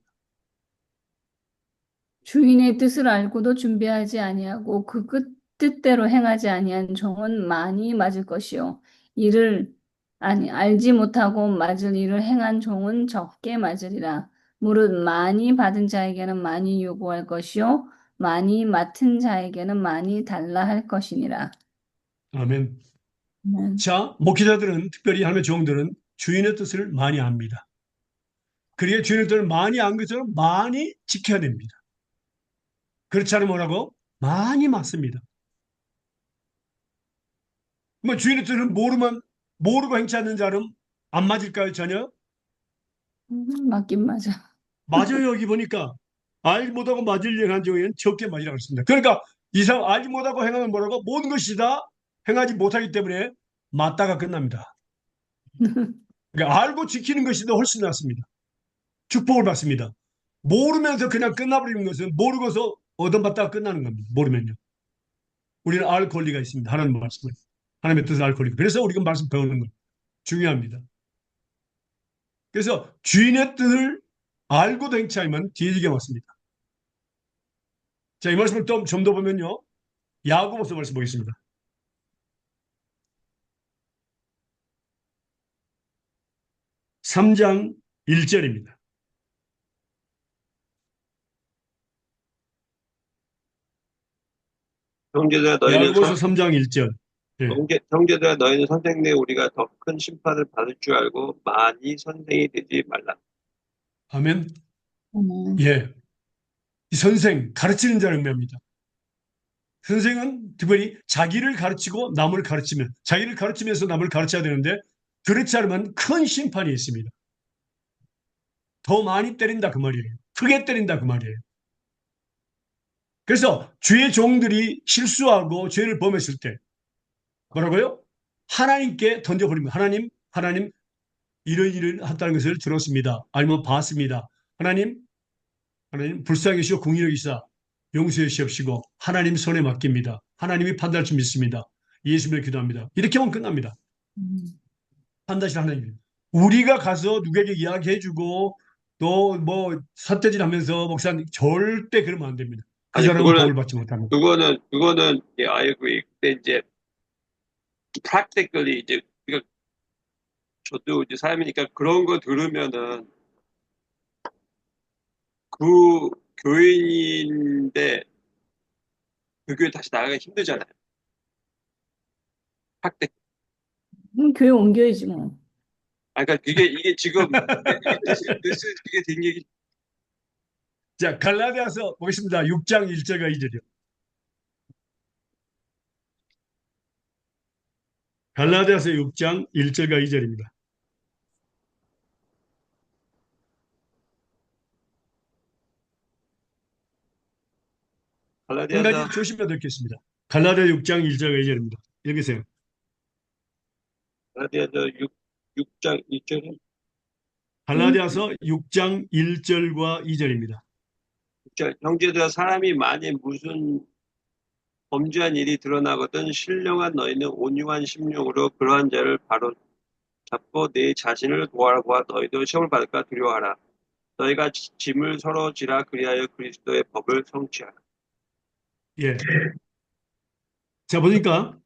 주인의 뜻을 알고도 준비하지 아니하고 뜻대로 행하지 아니한 종은 많이 맞을 것이요 이를 알지 못하고 맞을 일을 행한 종은 적게 맞으리라. 무릇 많이 받은 자에게는 많이 요구할 것이요 많이 맡은 자에게는 많이 달라 할 것이니라. 아멘. 아멘. 자, 목회자들은 특별히 하나님의 종들은 주인의 뜻을 많이 압니다. 그리고 주인의 뜻을 많이 안 것처럼 많이 지켜야 됩니다. 그렇지 않으면 뭐라고? 많이 맞습니다. 뭐 주인의 뜻을 모르고 행치 않는 자는 안 맞을까요, 전혀? 맞긴 맞아. 맞아요, 여기 보니까. 알지 못하고 맞을 일 행한 경우에는 적게 맞으라고 했습니다. 그러니까 이상 알지 못하고 행하면 뭐라고? 모든 것이 다 행하지 못하기 때문에 맞다가 끝납니다. 그러니까 알고 지키는 것이 더 훨씬 낫습니다. 축복을 받습니다. 모르면서 그냥 끝나버리는 것은 모르고서 얻어맞다가 끝나는 겁니다. 모르면요. 우리는 알 권리가 있습니다. 하나님 말씀을. 하나님의 뜻을 알 권리가. 그래서 우리가 말씀 배우는 것 중요합니다. 그래서 주인의 뜻을 알고도 행치 않으면 뒤지게 맞습니다. 자, 이 말씀을 좀 더 보면요. 야고보서 말씀 보겠습니다. (3장) 1절입니다. 형제들아 너희는 야고보서 3장 1절. 예. 형제들아 너희는 선생님의 우리가 더 큰 심판을 받을 줄 알고 많이 선생이 되지 말라. 아멘. 아멘. 예. 이 선생, 가르치는 자를 의미합니다. 선생은 특별히 자기를 가르치고 남을 가르치면, 자기를 가르치면서 남을 가르쳐야 되는데, 그렇지 않으면 큰 심판이 있습니다. 더 많이 때린다 그 말이에요. 크게 때린다 그 말이에요. 그래서 주의 종들이 실수하고 죄를 범했을 때 뭐라고요? 하나님께 던져버립니다. 하나님 이런 일을 했다는 것을 들었습니다. 아니면 봤습니다. 하나님 불쌍히 여시고 공의를 여기사 용서해 주시옵시고 하나님 손에 맡깁니다. 하나님이 판단할 줄 믿습니다. 예수님을 기도합니다. 이렇게 하면 끝납니다. 음. 판단하실 하나님. 우리가 가서 누구에게 이야기해주고 또 뭐 삿대질하면서 목사님 절대 그러면 안 됩니다. 그 아니, 사람은 복을 받지 못합니다. 그거는, 예, I agree. 근데 이제, practically, 이제, 우리가, 저도 이제 사람이니까 그런 거 들으면은, 그 교인인데, 그 교회 다시 나가기 힘들잖아요. practic. 교회 옮겨야지 뭐. 아, 그러니까 이게 지금, 이게 된 얘기, 자, 갈라디아서 보겠습니다. 6장 1절과 2절이요. 갈라디아서 6장 1절과 2절입니다. 한 갈라디아서, 가지 조심해야 되겠습니다. 갈라디아 6장 1절과 2절입니다. 읽으세요. 갈라디아서 6장 1절에, 갈라디아서 6장 1절과 2절입니다. 형제들아, 사람이 만일 무슨 범죄한 일이 드러나거든 신령한 너희는 온유한 심령으로 그러한 자를 바로 잡고 네 자신을 도와라고 하 너희도 시험을 받을까 두려워하라. 너희가 짐을 서로 지라 그리하여 그리스도의 법을 성취하라. 예. 자, 보니까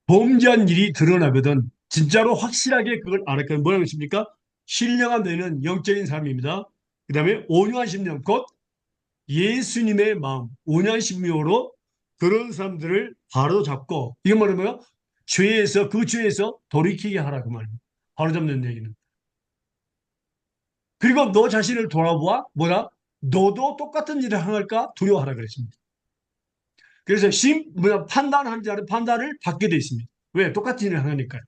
범죄한 일이 드러나거든 진짜로 확실하게 그걸 알았거든. 뭐라고 했습니까? 신령한 너희는 영적인 사람입니다. 그 다음에 온유한 심령, 곧 예수님의 마음, 온유한 심령으로 그런 사람들을 바로 잡고, 이건 뭐냐면 그 죄에서 돌이키게 하라 그 말입니다. 바로 잡는 얘기는. 그리고 너 자신을 돌아보아 뭐라? 너도 똑같은 일을 행할까 두려워하라 그랬습니다. 그래서 판단하는 자는 판단을 받게 돼 있습니다. 왜? 똑같은 일을 하니까요.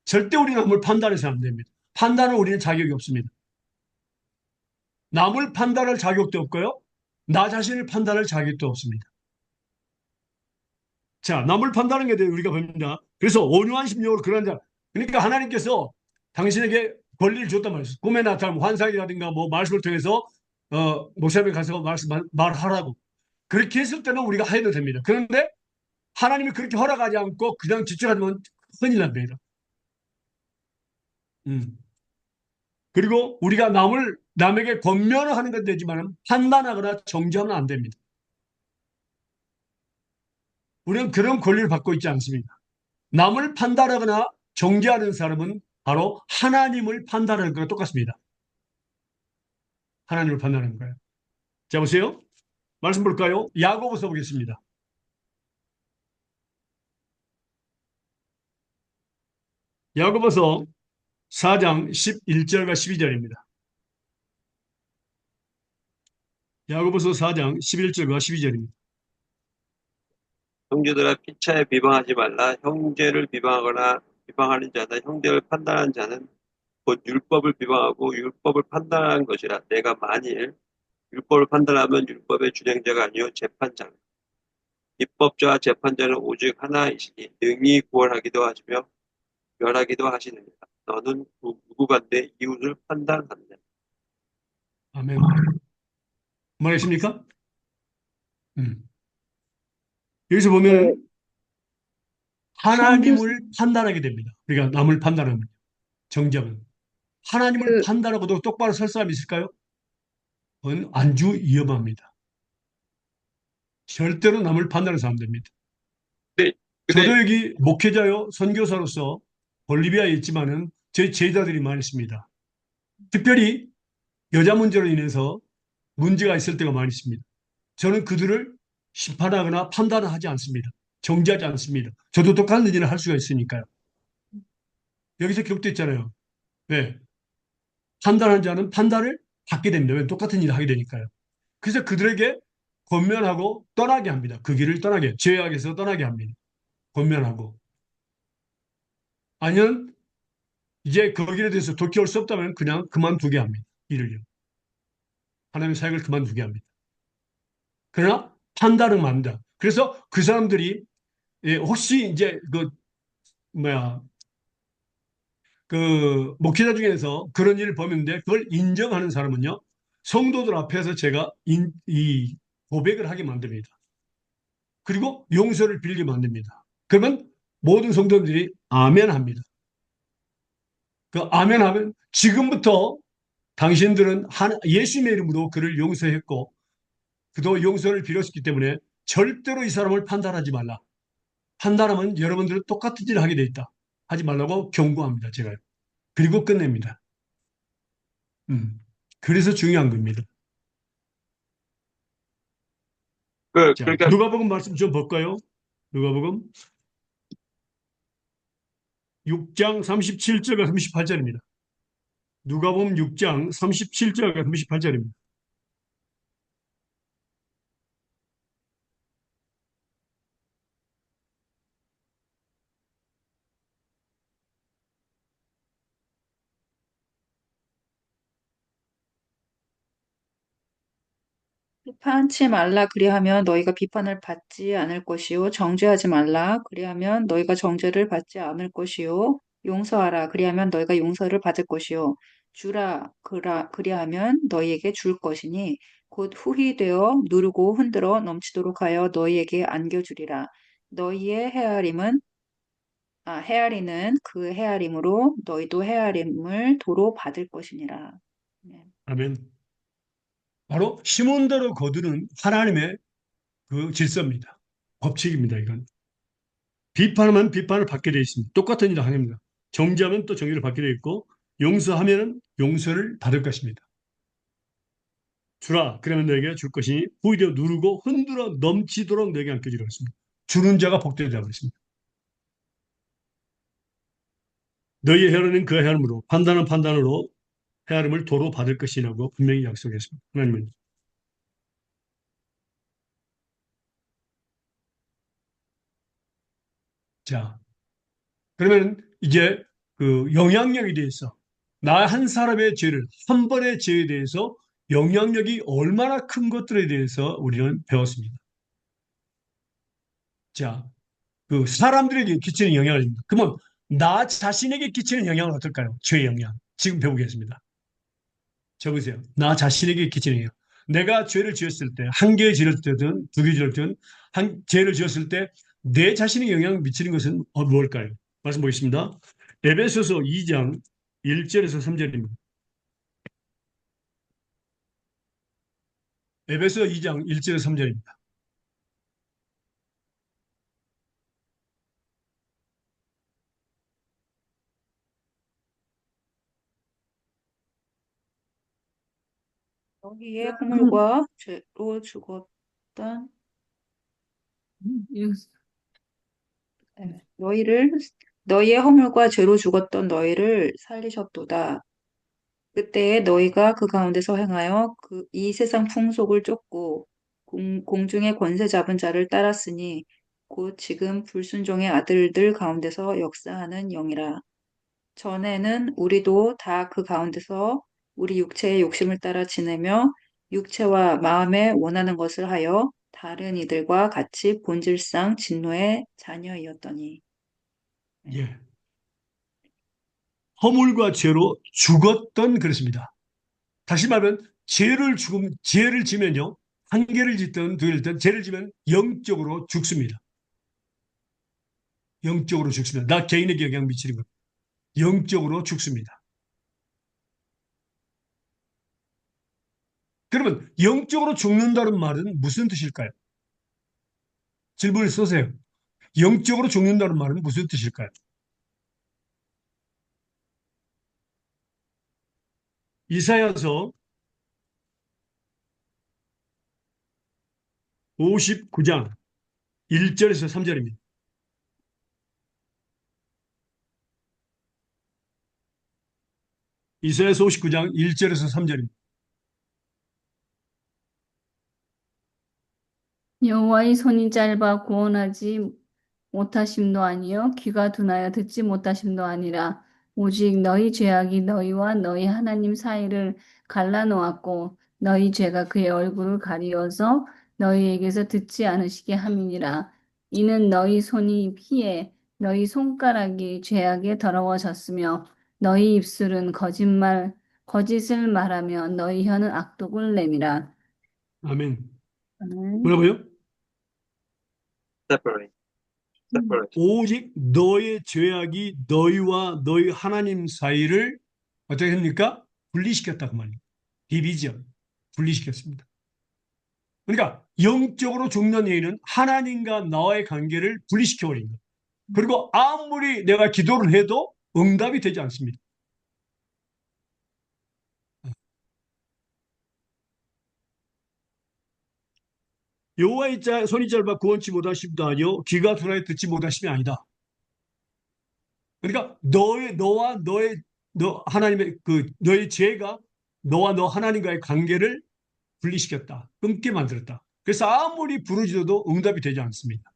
절대 우리는 남을 판단해서 안 됩니다. 판단은 우리는 자격이 없습니다. 남을 판단할 자격도 없고요. 나 자신을 판단할 자격도 없습니다. 자, 남을 판단하는 게 대해 우리가 봅니다. 그래서 온유한 심령으로 그런 자. 그러니까 하나님께서 당신에게 권리를 줬단 말이에요. 꿈에 나타나면 환상이라든가 뭐 말씀을 통해서 목사님에 가서 말하라고. 그렇게 했을 때는 우리가 해도 됩니다. 그런데 하나님이 그렇게 허락하지 않고 그냥 지출하면 큰일 납니다. 음. 그리고 우리가 남에게 권면을 하는 건 되지만 판단하거나 정죄하면 안 됩니다. 우리는 그런 권리를 받고 있지 않습니다. 남을 판단하거나 정죄하는 사람은 바로 하나님을 판단하는 거랑 똑같습니다. 하나님을 판단하는 거예요. 자, 보세요. 말씀 볼까요? 야고보서 보겠습니다. 야고보서 4장 11절과 12절입니다. 야고보서 4장 11절과 12절입니다. 형제들아 피차에 비방하지 말라. 형제를 비방하는 자나 형제를 판단하는 자는 곧 율법을 비방하고 율법을 판단하는 것이라. 내가 만일 율법을 판단하면 율법의 준행자가 아니요 재판자라. 입법자와 재판자는 오직 하나이시니 능히 구원하기도 하시며 멸하기도 하시느니라. 너는 누구간데 이웃을 판단하느냐. 아멘. 뭐하십니까? 여기서 보면 하나님을 판단하게 됩니다. 우리가 남을 판단하면 정죄하면 하나님을 판단하고도 똑바로 설 사람이 있을까요? 그건 아주 위험합니다. 절대로 남을 판단해서 안 됩니다. 근데, 저도 근데 여기 목회자요, 선교사로서 볼리비아에 있지만은 제 제자들이 많이 있습니다. 특별히 여자 문제로 인해서 문제가 있을 때가 많이 있습니다. 저는 그들을 심판하거나 판단을 하지 않습니다. 정죄하지 않습니다. 저도 똑같은 일을 할 수가 있으니까요. 여기서 기록되어 있잖아요. 왜? 판단한 자는 판단을 받게 됩니다. 왜? 똑같은 일을 하게 되니까요. 그래서 그들에게 권면하고 떠나게 합니다. 그 길을 떠나게, 죄악에서 떠나게 합니다. 권면하고. 아니면 이제 그 길에 대해서 돌이킬 수 없다면 그냥 그만두게 합니다. 일을요. 하나님의 사역을 그만두게 합니다. 그러나 판단을 합니다. 그래서 그 사람들이 혹시 이제 그 뭐야 그 목회자 중에서 그런 일을 범했는데 그걸 인정하는 사람은요 성도들 앞에서 제가 이 고백을 하게 만듭니다. 그리고 용서를 빌게 만듭니다. 그러면 모든 성도들이 아멘 합니다. 그 아멘 하면 지금부터 당신들은 예수님의 이름으로 그를 용서했고 그도 용서를 빌었기 때문에 절대로 이 사람을 판단하지 말라. 판단하면 여러분들은 똑같은 일을 하게 돼 있다. 하지 말라고 경고합니다. 제가. 그리고 끝냅니다. 그래서 중요한 겁니다. 자, 그러니까 누가복음 말씀 좀 볼까요? 누가복음 6장 37절과 38절입니다. 누가복음 6장 37절과 38절입니다. 비판치 말라 그리하면 너희가 비판을 받지 않을 것이요 정죄하지 말라 그리하면 너희가 정죄를 받지 않을 것이요 용서하라 그리하면 너희가 용서를 받을 것이요 주라 그리하면 너희에게 줄 것이니 곧 후히 되어 누르고 흔들어 넘치도록 하여 너희에게 안겨주리라 너희의 헤아리는 그 헤아림으로 너희도 헤아림을 도로 받을 것이니라. 네. 아멘. 바로 시몬대로 거두는 하나님의 그 질서입니다. 법칙입니다. 이건. 비판하면 비판을 받게 되어 있습니다. 똑같은 일을 하입니다. 정죄하면 또 정죄를 받게 되어 있고 용서하면 용서를 받을 것입니다. 주라 그러면 너에게 줄 것이니 후이되어 누르고 흔들어 넘치도록 너에게 안겨주라 했습니다. 주는 자가 복되리라 그랬습니다. 너희의 헤아리는 그 헤아림으로 판단은 판단으로 헤아림을 도로 받을 것이라고 분명히 약속했습니다. 하나님은. 자, 그러면 이제 그 영향력에 대해서 나 한 사람의 죄를 한 번의 죄에 대해서 영향력이 얼마나 큰 것들에 대해서 우리는 배웠습니다. 자, 그 사람들에게 끼치는 영향입니다. 그러면 나 자신에게 끼치는 영향은 어떨까요? 죄의 영향. 지금 배우겠습니다. 적으세요. 나 자신에게 끼치는 영향. 내가 죄를 지었을 때, 한 개의 죄를 지었든, 두 개의 죄를 지었든, 한 죄를 지었을 때, 내 자신에게 영향을 미치는 것은 무엇일까요? 말씀 보겠습니다. 에베소서 2장 1절에서 3절입니다. 에베소 2장 1절에서 3절입니다. 너희의 허물과 죄로 죽었던 너희를 너희의 허물과 죄로 죽었던 너희를 살리셨도다. 그때에 너희가 그 가운데서 행하여 이 세상 풍속을 쫓고 공중의 권세 잡은 자를 따랐으니 곧 지금 불순종의 아들들 가운데서 역사하는 영이라. 전에는 우리도 다 그 가운데서 우리 육체의 욕심을 따라 지내며 육체와 마음에 원하는 것을 하여 다른 이들과 같이 본질상 진노의 자녀이었더니. 네. 예. 허물과 죄로 죽었던 그렇습니다. 다시 말하면 죄를 지면요. 한 개를 짓든 두 개를 짓든 죄를 지면 영적으로 죽습니다. 영적으로 죽습니다. 나 개인에게 영향 미치는 것. 영적으로 죽습니다. 그러면 영적으로 죽는다는 말은 무슨 뜻일까요? 질문을 쏘세요. 영적으로 죽는다는 말은 무슨 뜻일까요? 이사야서 59장 1절에서 3절입니다. 이사야서 59장 1절에서 3절입니다. 여호와의 손이 짧아 구원하지 못하심도 아니요 귀가 둔하여 듣지 못하심도 아니라 오직 너희 죄악이 너희와 너희 하나님 사이를 갈라놓았고 너희 죄가 그의 얼굴을 가리어서 너희에게서 듣지 않으시게 함이니라. 이는 너희 손이 피해 너희 손가락이 죄악에 더러워졌으며 너희 입술은 거짓을 말하며 너희 혀는 악독을 내미라. 아멘. 아멘. 뭐라고요? Separate. Separate. 오직 너의 죄악이 너희와 너희 하나님 사이를 어떻게 합니까? 분리시켰다 그 말이에요. 디비전. 분리시켰습니다. 그러니까 영적으로 죽는 얘기는 하나님과 나와의 관계를 분리시켜버린 거예요. 그리고 아무리 내가 기도를 해도 응답이 되지 않습니다. 여호와의 손이 짧아 구원치 못하심도 아니요 귀가 둔하여 듣지 못하심이 아니다. 그러니까 너 하나님의 너의 죄가 너와 너 하나님과의 관계를 분리시켰다. 끊게 만들었다. 그래서 아무리 부르짖어도 응답이 되지 않습니다.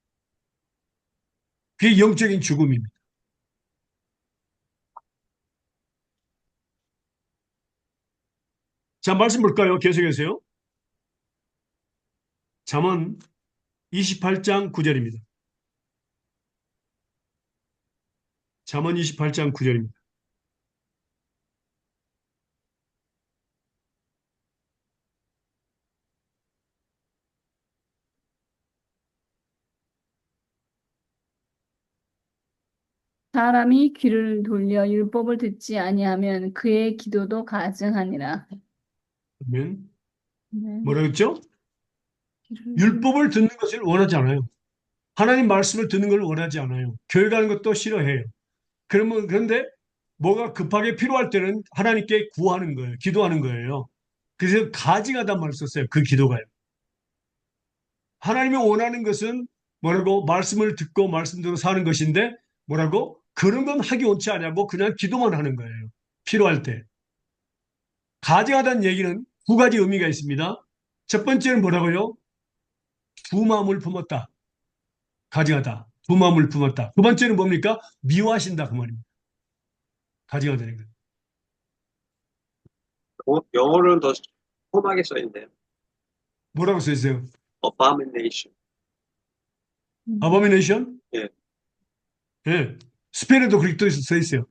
그게 영적인 죽음입니다. 자, 말씀 볼까요? 계속해서요. 잠언 28장 9절입니다. 잠언 28장 9절입니다. 사람이 귀를 돌려 율법을 듣지 아니하면 그의 기도도 가증하니라. 그러면 네. 뭐라 그랬죠? 귀를 율법을 듣는 것을 원하지 않아요. 하나님 말씀을 듣는 걸 원하지 않아요. 교회 가는 것도 싫어해요. 그런데 뭐가 급하게 필요할 때는 하나님께 구하는 거예요. 기도하는 거예요. 그래서 가증하단 말을 썼어요. 그 기도가요. 하나님이 원하는 것은 뭐라고? 말씀을 듣고 말씀대로 사는 것인데 뭐라고? 그런 건 하기 원치 않냐고 그냥 기도만 하는 거예요. 필요할 때. 가증하다는 얘기는 두 가지 의미가 있습니다. 첫 번째는 뭐라고요? 두 마음을 품었다. 가증하다. 두 마음을 품었다. 두 번째는 뭡니까? 미워하신다. 그 말입니다. 가증하다는 거. 영어로는 더 험하게 써 있네요. 뭐라고 써 있어요? Abomination. abomination? 예. 예. 스페인에도 그렇게 써 있어요.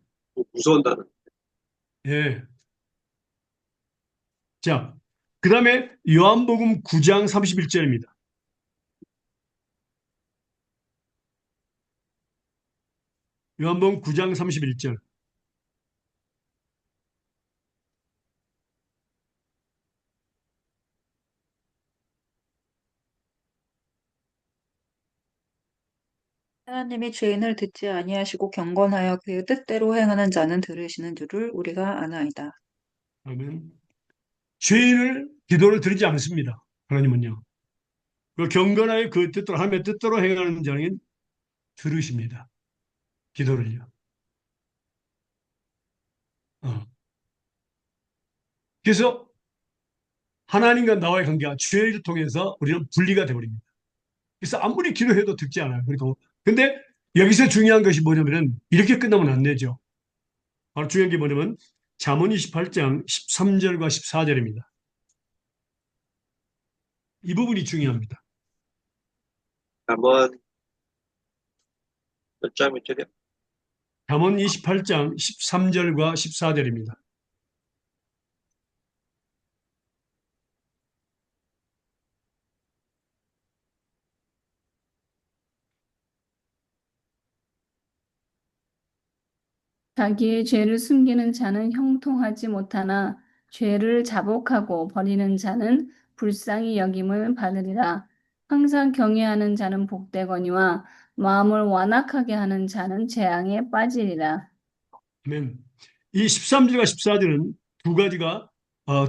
무서운 단어. 예. 자, 그 다음에 요한복음 9장 31절입니다. 요한복음 9장 31절. 하나님이 죄인을 듣지 아니하시고 경건하여 그의 뜻대로 행하는 자는 들으시는 줄을 우리가 아나이다. 아멘. 죄인을 기도를 드리지 않습니다. 하나님은요. 그 경건하게 그 뜻대로 하나님의 뜻대로 행하는 자는 들으십니다. 기도를요. 어. 그래서 하나님과 나와의 관계가 죄를 통해서 우리는 분리가 되어버립니다. 그래서 아무리 기도해도 듣지 않아요. 그리고 근데 여기서 중요한 것이 뭐냐면은 이렇게 끝나면 안 되죠. 바로 중요한 게 뭐냐면 잠언 28장 13절과 14절입니다. 이 부분이 중요합니다. 잠언 몇 장 몇 절이요? 잠언 28장 13절과 14절입니다. 자기의 죄를 숨기는 자는 형통하지 못하나 죄를 자복하고 버리는 자는 불쌍히 여김을 받으리라. 항상 경외하는 자는 복되거니와 마음을 완악하게 하는 자는 재앙에 빠지리라. 아멘. 이 13절과 14절은 두 가지가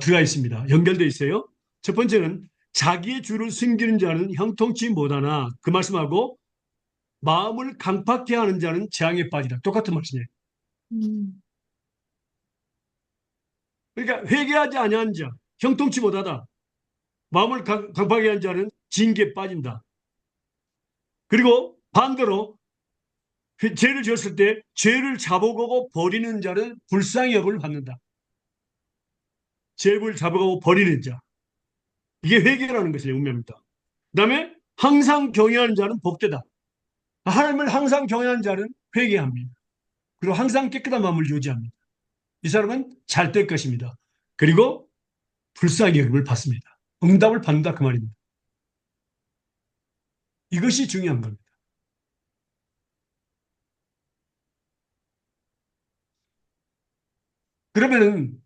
들어가 있습니다. 연결되어 있어요. 첫 번째는 자기의 주를 숨기는 자는 형통치 못하나 그 말씀하고 마음을 강팍해 하는 자는 재앙에 빠지라. 똑같은 말씀이에요. 음. 그러니까 회개하지 아니한 자, 형통치 못하다. 마음을 강팍해 하는 자는 징계에 빠진다. 그리고 반대로 죄를 지었을 때 죄를 자복하고 버리는 자는 불쌍히 여김을 받는다. 죄를 자복하고 버리는 자. 이게 회개라는 것의 의미입니다. 그다음에 항상 경외하는 자는 복되다. 하나님을 항상 경외하는 자는 회개합니다. 그리고 항상 깨끗한 마음을 유지합니다. 이 사람은 잘 될 것입니다. 그리고 불쌍히 여김을 받습니다. 응답을 받는다 그 말입니다. 이것이 중요한 겁니다. 그러면은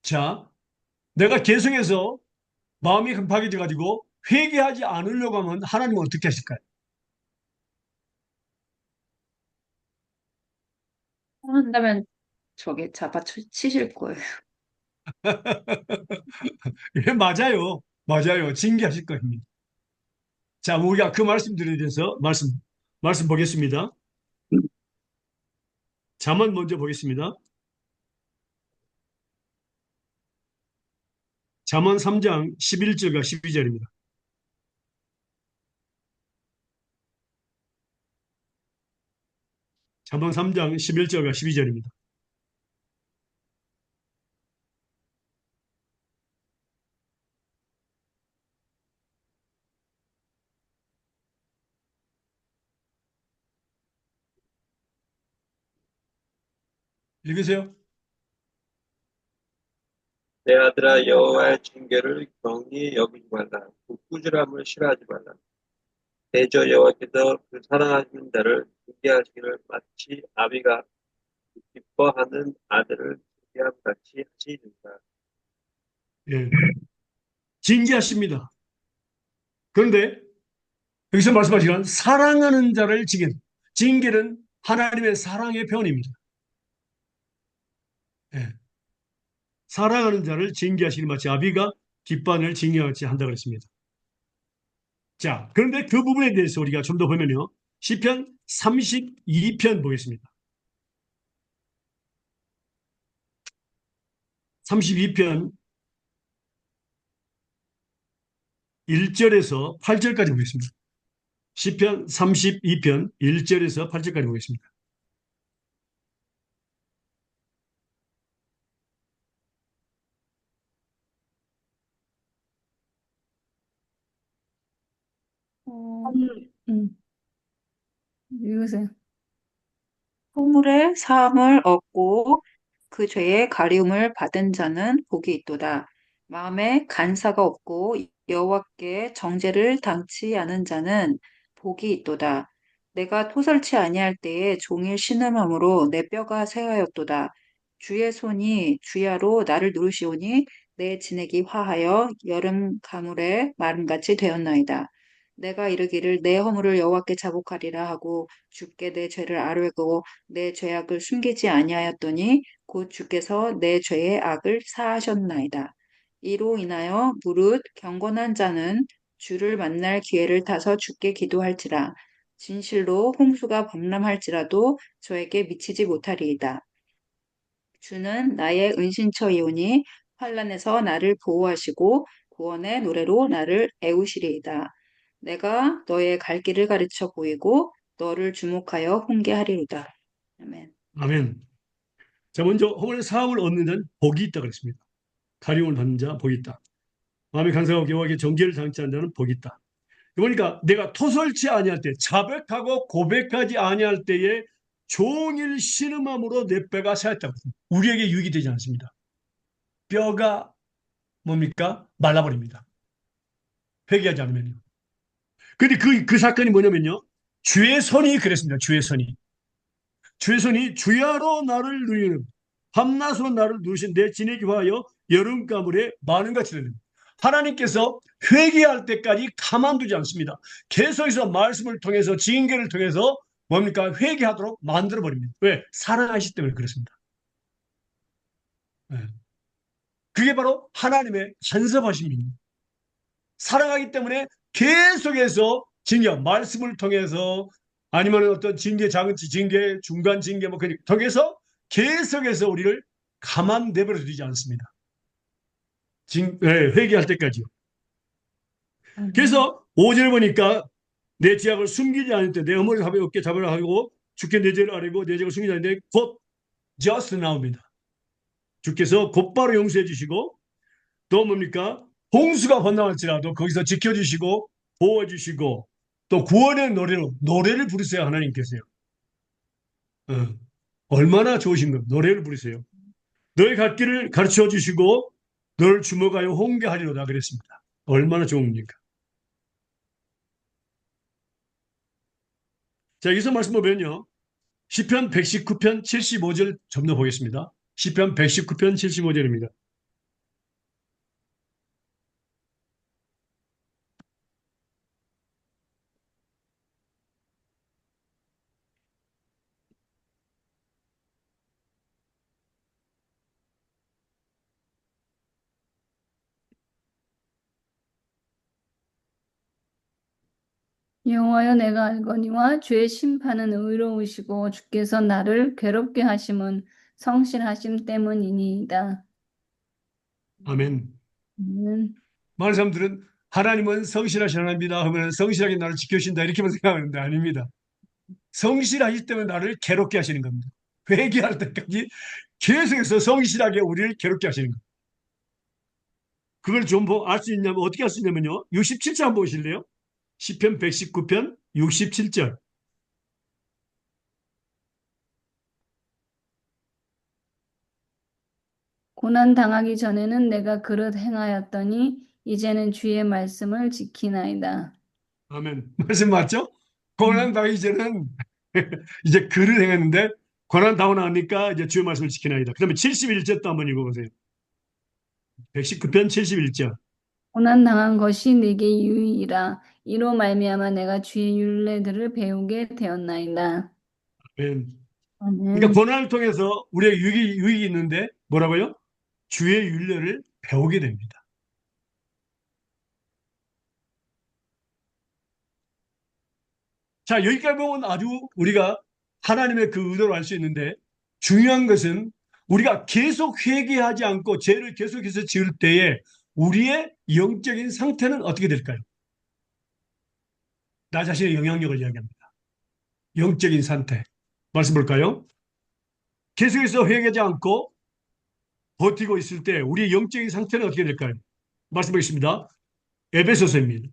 자, 내가 계속해서 마음이 급하게 가지고 회개하지 않으려고 하면 하나님은 어떻게 하실까요? 한다면 저게 치실 거예요. 예, 맞아요. 맞아요. 징계하실 겁니다. 자, 우리가 그 말씀들에 대해서 말씀 보겠습니다. 잠언 먼저 보겠습니다. 잠언 3장 11절과 12절입니다. 잠언 3장 11절과 12절입니다. 읽으세요. 내 아들아 여호와의 징계를 경히 여기지 말라. 그 꾸지람을 싫어하지 말라. 대저 여호와께서 그 사랑하시는 자를 징계하시기를 마치 아비가 기뻐하는 아들을 징계함 같이 하시니라. 예, 징계하십니다. 그런데 여기서 말씀하시는 사랑하는 자를 징계는 하나님의 사랑의 표현입니다. 예, 사랑하는 자를 징계하시니 마치 아비가 깃발을 징계하지 한다 그랬습니다. 자, 그런데 그 부분에 대해서 우리가 좀 더 보면요. 시편 32편 보겠습니다. 32편 1절에서 8절까지 보겠습니다. 시편 32편 1절에서 8절까지 보겠습니다. 어, 음, 읽으세요. 허물의 사함을 얻고 그 죄의 가리움을 받은 자는 복이 있도다. 마음에 간사가 없고 여호와께 정죄를 당치 않은 자는 복이 있도다. 내가 토설치 아니할 때에 종일 신음함으로 내 뼈가 새하였도다. 주의 손이 주야로 나를 누르시오니 내 진액이 화하여 여름 가물에 마름같이 되었나이다. 내가 이르기를 내 허물을 여호와께 자복하리라 하고 주께 내 죄를 아뢰고 내 죄악을 숨기지 아니하였더니 곧 주께서 내 죄의 악을 사하셨나이다. 이로 인하여 무릇 경건한 자는 주를 만날 기회를 타서 주께 기도할지라. 진실로 홍수가 범람할지라도 저에게 미치지 못하리이다. 주는 나의 은신처이오니 환난에서 나를 보호하시고 구원의 노래로 나를 애우시리이다. 내가 너의 갈 길을 가르쳐 보이고 너를 주목하여 훈계하리로다. 아멘. 아멘. 자, 먼저 허물의 사함을 얻는 자는 복이 있다 그랬습니다. 가리움을 받는 자 복이 있다. 마음의 간사하고 여호와께 정죄를 당치 않는 자는 복이 있다. 그러니까 내가 토설치 아니할 때, 자백하고 고백하지 아니할 때에 종일 신음함으로 내 뼈가 새었다고. 우리에게 유익이 되지 않습니다. 뼈가 뭡니까? 말라버립니다. 회개하지 않으면요. 근데 그 사건이 뭐냐면요. 주의 손이 그랬습니다. 주의 손이. 주의 손이 주야로 나를 누리는, 밤낮으로 나를 누르신 내 진액이 화하여 여름 가물에 많은 같이 되는. 하나님께서 회개할 때까지 가만두지 않습니다. 계속해서 말씀을 통해서 징계를 통해서 뭡니까? 회개하도록 만들어 버립니다. 왜? 사랑하시기 때문에 그렇습니다. 네. 그게 바로 하나님의 간섭하심입니다. 사랑하기 때문에 계속해서 징계, 말씀을 통해서 아니면 어떤 징계, 작은 징계, 중간 징계, 뭐, 통해서 계속해서 우리를 가만 내버려 두지 않습니다. 회개할 때까지요. 그래서 5절 보니까 내 죄악을 숨기지 않을 때 내 어머니 어깨 잡으라 하고 주께 내 죄를 아뢰고 내 죄를 숨기지 않을 때 곧 just 나옵니다. 주께서 곧바로 용서해 주시고 또 뭡니까? 홍수가 번성할지라도 거기서 지켜주시고 도와주시고 또 구원의 노래를 부르세요. 하나님께서요. 어, 얼마나 좋으신 것. 노래를 부르세요. 너의 갈 길을 가르쳐 주시고 너를 주목하여 홍보하리로다 그랬습니다. 얼마나 좋습니까? 자, 여기서 말씀 보면요. 시편 119편 75절 좀 더 보겠습니다. 시편 119편 75절입니다. 여호와여 내가 알거니와 주의 심판은 의로우시고 주께서 나를 괴롭게 하심은 성실하심 때문이니이다. 아멘. 음, 많은 사람들은 하나님은 성실하신 하나님이다 하면 성실하게 나를 지켜주신다 이렇게만 생각하는데 아닙니다. 성실하기 때문에 나를 괴롭게 하시는 겁니다. 회개할 때까지 계속해서 성실하게 우리를 괴롭게 하시는 겁니다. 그걸 좀 알 수 있냐면 어떻게 할 수 있냐면요. 67절 한번 보실래요? 시편 119편 67절. 고난 당하기 전에는 내가 그릇 행하였더니 이제는 주의 말씀을 지키나이다. 아멘. 말씀 맞죠? 고난 음, 당하기 전에는 이제 글을 행했는데 고난 당하고 나니까 이제 주의 말씀을 지키나이다. 그러면 71절도 한번 읽어보세요. 119편 71절. 고난 당한 것이 내게 유익이라 이로 말미암아 내가 주의 율례들을 배우게 되었나이다. 아멘. 그러니까 아멘. 고난을 통해서 우리의 유익이 있는데 뭐라고요? 주의 윤례를 배우게 됩니다. 자, 여기까지 보면 아주 우리가 하나님의 그 의도를 알 수 있는데 중요한 것은 우리가 계속 회개하지 않고 죄를 계속해서 지을 때에 우리의 영적인 상태는 어떻게 될까요? 나 자신의 영향력을 이야기합니다. 영적인 상태. 말씀 볼까요? 계속해서 회개하지 않고 버티고 있을 때 우리의 영적인 상태는 어떻게 될까요? 말씀 보겠습니다. 에베소서입니다.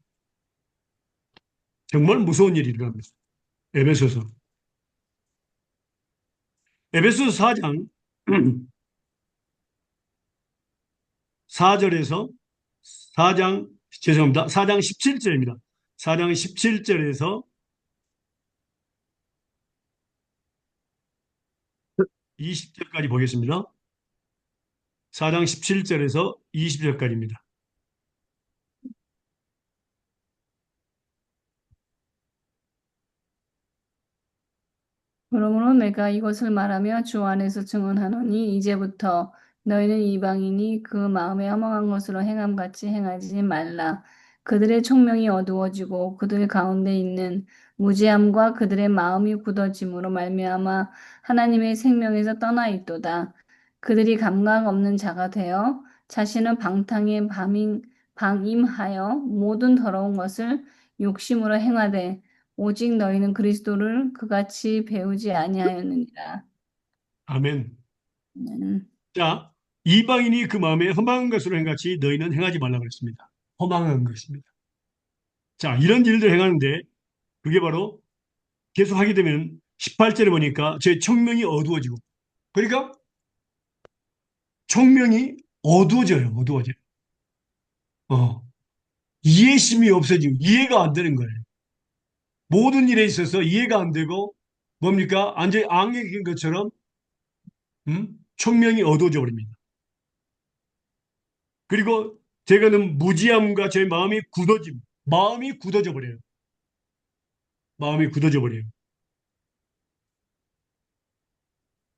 정말 무서운 일이 일어납니다. 에베소서. 에베소서 4장 4절에서 4장 죄송합니다. 4장 17절입니다. 4장 17절에서 20절까지 보겠습니다. 4장 17절에서 20절까지입니다. 그러므로 내가 이것을 말하며 주 안에서 증언하노니 이제부터 너희는 이방인이 그 마음에 허망한 것으로 행함같이 행하지 말라. 그들의 총명이 어두워지고 그들 가운데 있는 무지함과 그들의 마음이 굳어짐으로 말미암아 하나님의 생명에서 떠나 있도다. 그들이 감각 없는 자가 되어 자신을 방임하여 모든 더러운 것을 욕심으로 행하되 오직 너희는 그리스도를 그같이 배우지 아니하였느니라. 아멘. 음, 자, 이방인이 그 마음에 허망한 것으로 행같이 너희는 행하지 말라 그랬습니다. 허망한 것입니다. 자, 이런 일들 행하는데 그게 바로 계속 하게 되면 18절에 보니까 제 청명이 어두워지고 그러니까 청명이 어두워져요. 어두워져요. 어, 이해심이 없어지고 이해가 안 되는 거예요. 모든 일에 있어서 이해가 안 되고 뭡니까? 완전히 안개 낀 것처럼 청명이 어두워져 버립니다. 그리고 제가는 무지함과 제 마음이 굳어져 버려요. 마음이 굳어져 버려요.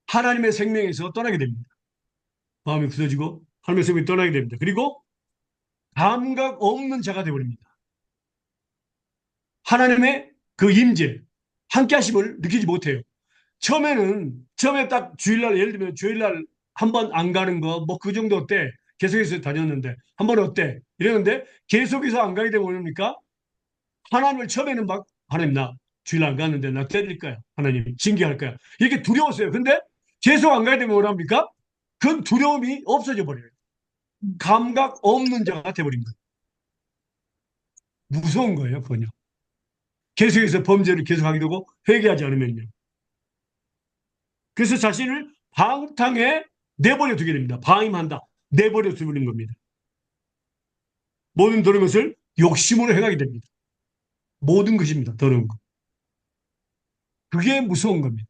하나님의 생명에서 떠나게 됩니다. 마음이 굳어지고 하나님의 생명이 떠나게 됩니다. 그리고 감각 없는 자가 되어버립니다. 하나님의 그 임재, 함께 하심을 느끼지 못해요. 처음에 딱 주일날, 예를 들면 주일날 한 번 안 가는 거, 뭐 그 정도 어때? 계속해서 다녔는데, 한 번 어때? 이러는데, 계속해서 안 가게 되면 뭡니까? 하나님을 처음에는 막, 하나님 나 주일 안 갔는데 나 때릴까요? 하나님 징계할까요? 이렇게 두려웠어요. 근데 계속 안 가게 되면 뭐랍니까? 그 두려움이 없어져 버려요. 감각 없는 자가 돼버린 거예요. 무서운 거예요, 그건요. 계속해서 범죄를 계속하게 되고 회개하지 않으면요. 그래서 자신을 방탕에 내버려 두게 됩니다. 방임한다. 내버려 두는 겁니다. 모든 더러운 것을 욕심으로 행하게 됩니다. 모든 것입니다. 더러운 것. 그게 무서운 겁니다.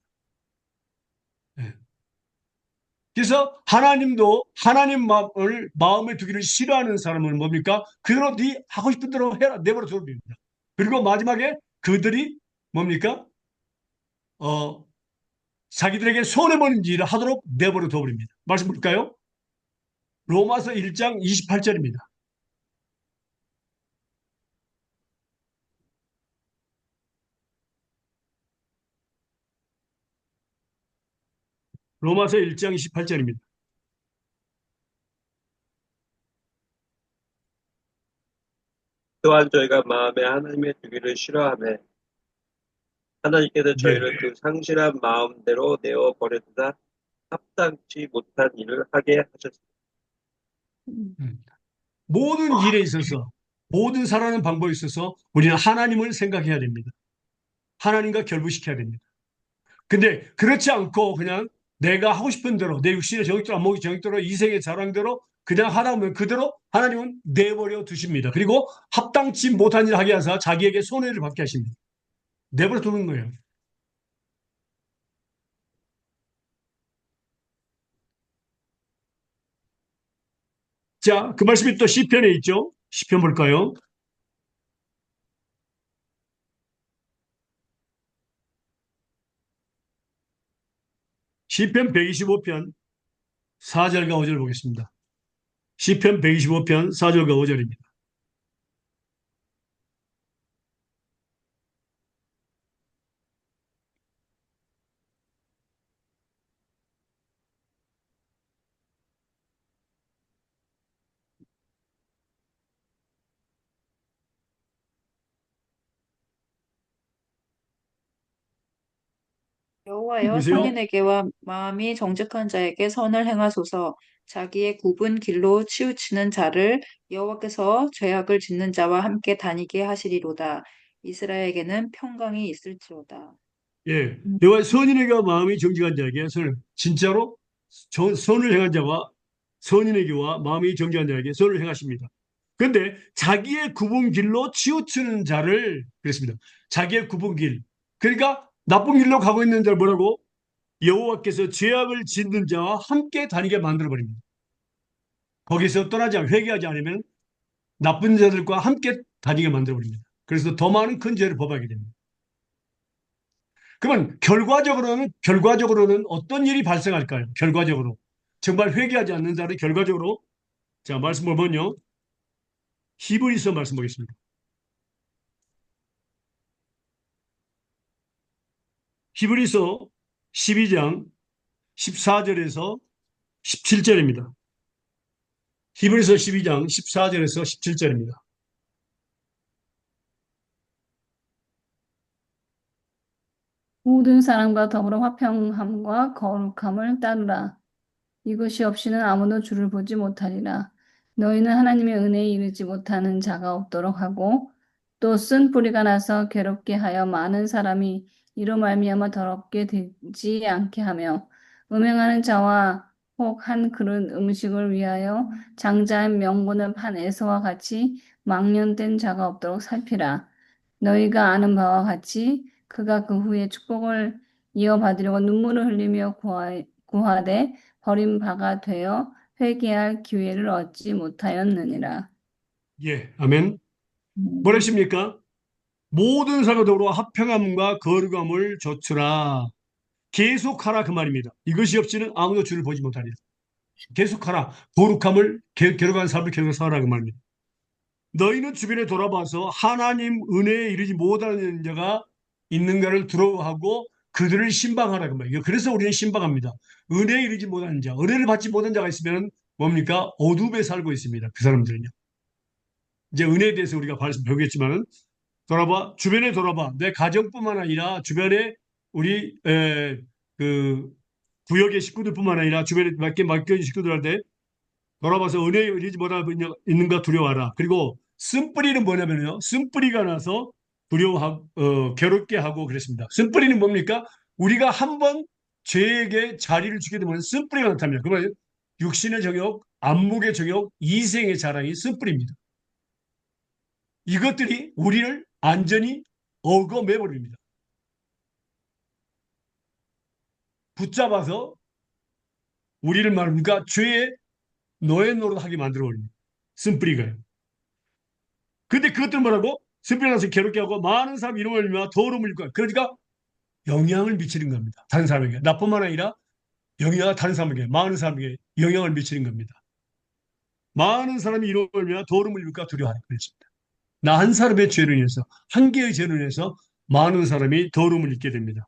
예. 그래서 하나님도 하나님 마음에 두기를 싫어하는 사람은 뭡니까? 그대로 네 하고 싶은 대로 해라. 내버려 둬버립니다. 그리고 마지막에 그들이 뭡니까? 어, 자기들에게 손해보는 일을 하도록 내버려 둬버립니다. 말씀 볼까요? 로마서 1장 28절입니다. 로마서 1장 28절입니다. 또한 저희가 마음에 하나님의 두기를 싫어하며 하나님께서 네. 저희를 그 상실한 마음대로 내어 버려두사 합당치 못한 일을 하게 하셨습니다. 음. 모든 일에 있어서 모든 살아가는 방법에 있어서 우리는 하나님을 생각해야 됩니다. 하나님과 결부시켜야 됩니다. 근데 그렇지 않고 그냥 내가 하고 싶은 대로 내 육신의 정욕대로 안목의 정욕대로 이생의 자랑대로 그냥 하라면 그대로 하나님은 내버려 두십니다. 그리고 합당치 못한 일을 하게 하사 자기에게 손해를 받게 하십니다. 내버려 두는 거예요. 자, 그 말씀이 또 시편에 있죠. 시편 볼까요? 시편 125편 4절과 5절 보겠습니다. 시편 125편 4절과 5절입니다. 여호와여 보세요. 선인에게와 마음이 정직한 자에게 선을 행하소서. 자기의 굽은 길로 치우치는 자를 여호와께서 죄악을 짓는 자와 함께 다니게 하시리로다. 이스라엘에게는 평강이 있을지로다. 예, 여호와 선인에게 마음이 정직한 자에게 선을 진짜로 선을 행한 자와 선인에게와 마음이 정직한 자에게 선을 행하십니다. 그런데 자기의 굽은 길로 치우치는 자를 그랬습니다. 자기의 굽은 길. 그러니까 나쁜 길로 가고 있는 자를 뭐라고? 여호와께서 죄악을 짓는 자와 함께 다니게 만들어 버립니다. 거기서 떠나지 않고 회개하지 않으면 나쁜 자들과 함께 다니게 만들어 버립니다. 그래서 더 많은 큰 죄를 범하게 됩니다. 그러면 결과적으로는 어떤 일이 발생할까요? 결과적으로 정말 회개하지 않는 자를 결과적으로 자 말씀을 보면요 히브리서 말씀 보겠습니다. 히브리서 12장 14절에서 17절입니다. 히브리서 12장 14절에서 17절입니다. 모든 사람과 더불어 화평함과 거룩함을 따르라. 이것이 없이는 아무도 주를 보지 못하리라. 너희는 하나님의 은혜에 이르지 못하는 자가 없도록 하고 또 쓴 뿌리가 나서 괴롭게 하여 많은 사람이 이로 말미암아 더럽게 되지 않게 하며 음행하는 자와 혹 한 그릇 음식을 위하여 장자의 명분을 판 에서와 같이 망령된 자가 없도록 살피라. 너희가 아는 바와 같이 그가 그 후에 축복을 이어받으려고 눈물을 흘리며 구하되 버린 바가 되어 회개할 기회를 얻지 못하였느니라. 예, 아멘. 뭐라 했습니까? 모든 사람으로 화평함과 거룩함을 조추라. 계속하라 그 말입니다. 이것이 없이는 아무도 주를 보지 못하리라. 계속하라. 거룩함을 괴로운 삶을 계속 살아라 그 말입니다. 너희는 주변에 돌아봐서 하나님 은혜에 이르지 못하는 자가 있는가를 두려워하고 그들을 신방하라 그 말이에요. 그래서 우리는 신방합니다. 은혜에 이르지 못하는 자, 은혜를 받지 못한 자가 있으면 뭡니까? 어둠에 살고 있습니다. 그 사람들은요. 이제 은혜에 대해서 우리가 배우겠지만은 돌아봐 주변에 돌아봐 내 가정뿐만 아니라 주변에 우리 그 구역의 식구들뿐만 아니라 주변에 맡겨진 식구들한테 돌아봐서 은혜에 이르지 못하고 있는가 두려워하라. 그리고 쓴뿌리는 뭐냐면요. 쓴뿌리가 나서 두려워하고, 괴롭게 하고 그랬습니다. 쓴뿌리는 뭡니까? 우리가 한번 죄에게 자리를 주게 되면 쓴뿌리가 나타납니다. 그러면 육신의 정욕, 안목의 정욕, 이생의 자랑이 쓴뿌리입니다. 이것들이 우리를 완전히 얽어매버립니다. 붙잡아서 우리를 말합니까? 죄의 노예 노릇하게 만들어버립니다. 쓴뿌리가요. 근데 그것들 뭐라고? 쓴뿌리 나서 괴롭게 하고 많은 사람 이름을 알면 더러움을 입고 그러니까 영향을 미치는 겁니다. 다른 사람에게. 나뿐만 아니라 영향을 다른 사람에게, 많은 사람에게 영향을 미치는 겁니다. 많은 사람이 이름을 알면 더러움을 입을까 두려워하는 것입니다. 나 한 사람의 죄로 인해서, 한 개의 죄로 인해서 많은 사람이 더러움을 입게 됩니다.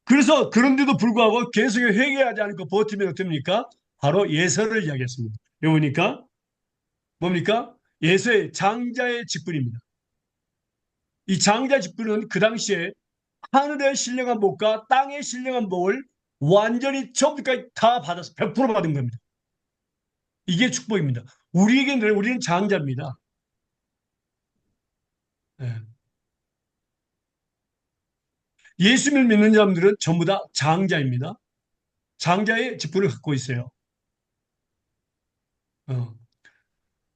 그래서 그런데도 불구하고 계속 회개하지 않고 버티면 어떻습니까? 바로 예서를 이야기했습니다. 여기 보니까 뭡니까? 예서의 장자의 직분입니다. 이 장자 직분은 그 당시에 하늘의 신령한 복과 땅의 신령한 복을 완전히 처음부터까지 다 받아서 100% 받은 겁니다. 이게 축복입니다. 우리에게는 우리는 장자입니다. 예. 예수님을 믿는 사람들은 전부 다 장자입니다. 장자의 직분을 갖고 있어요. 어.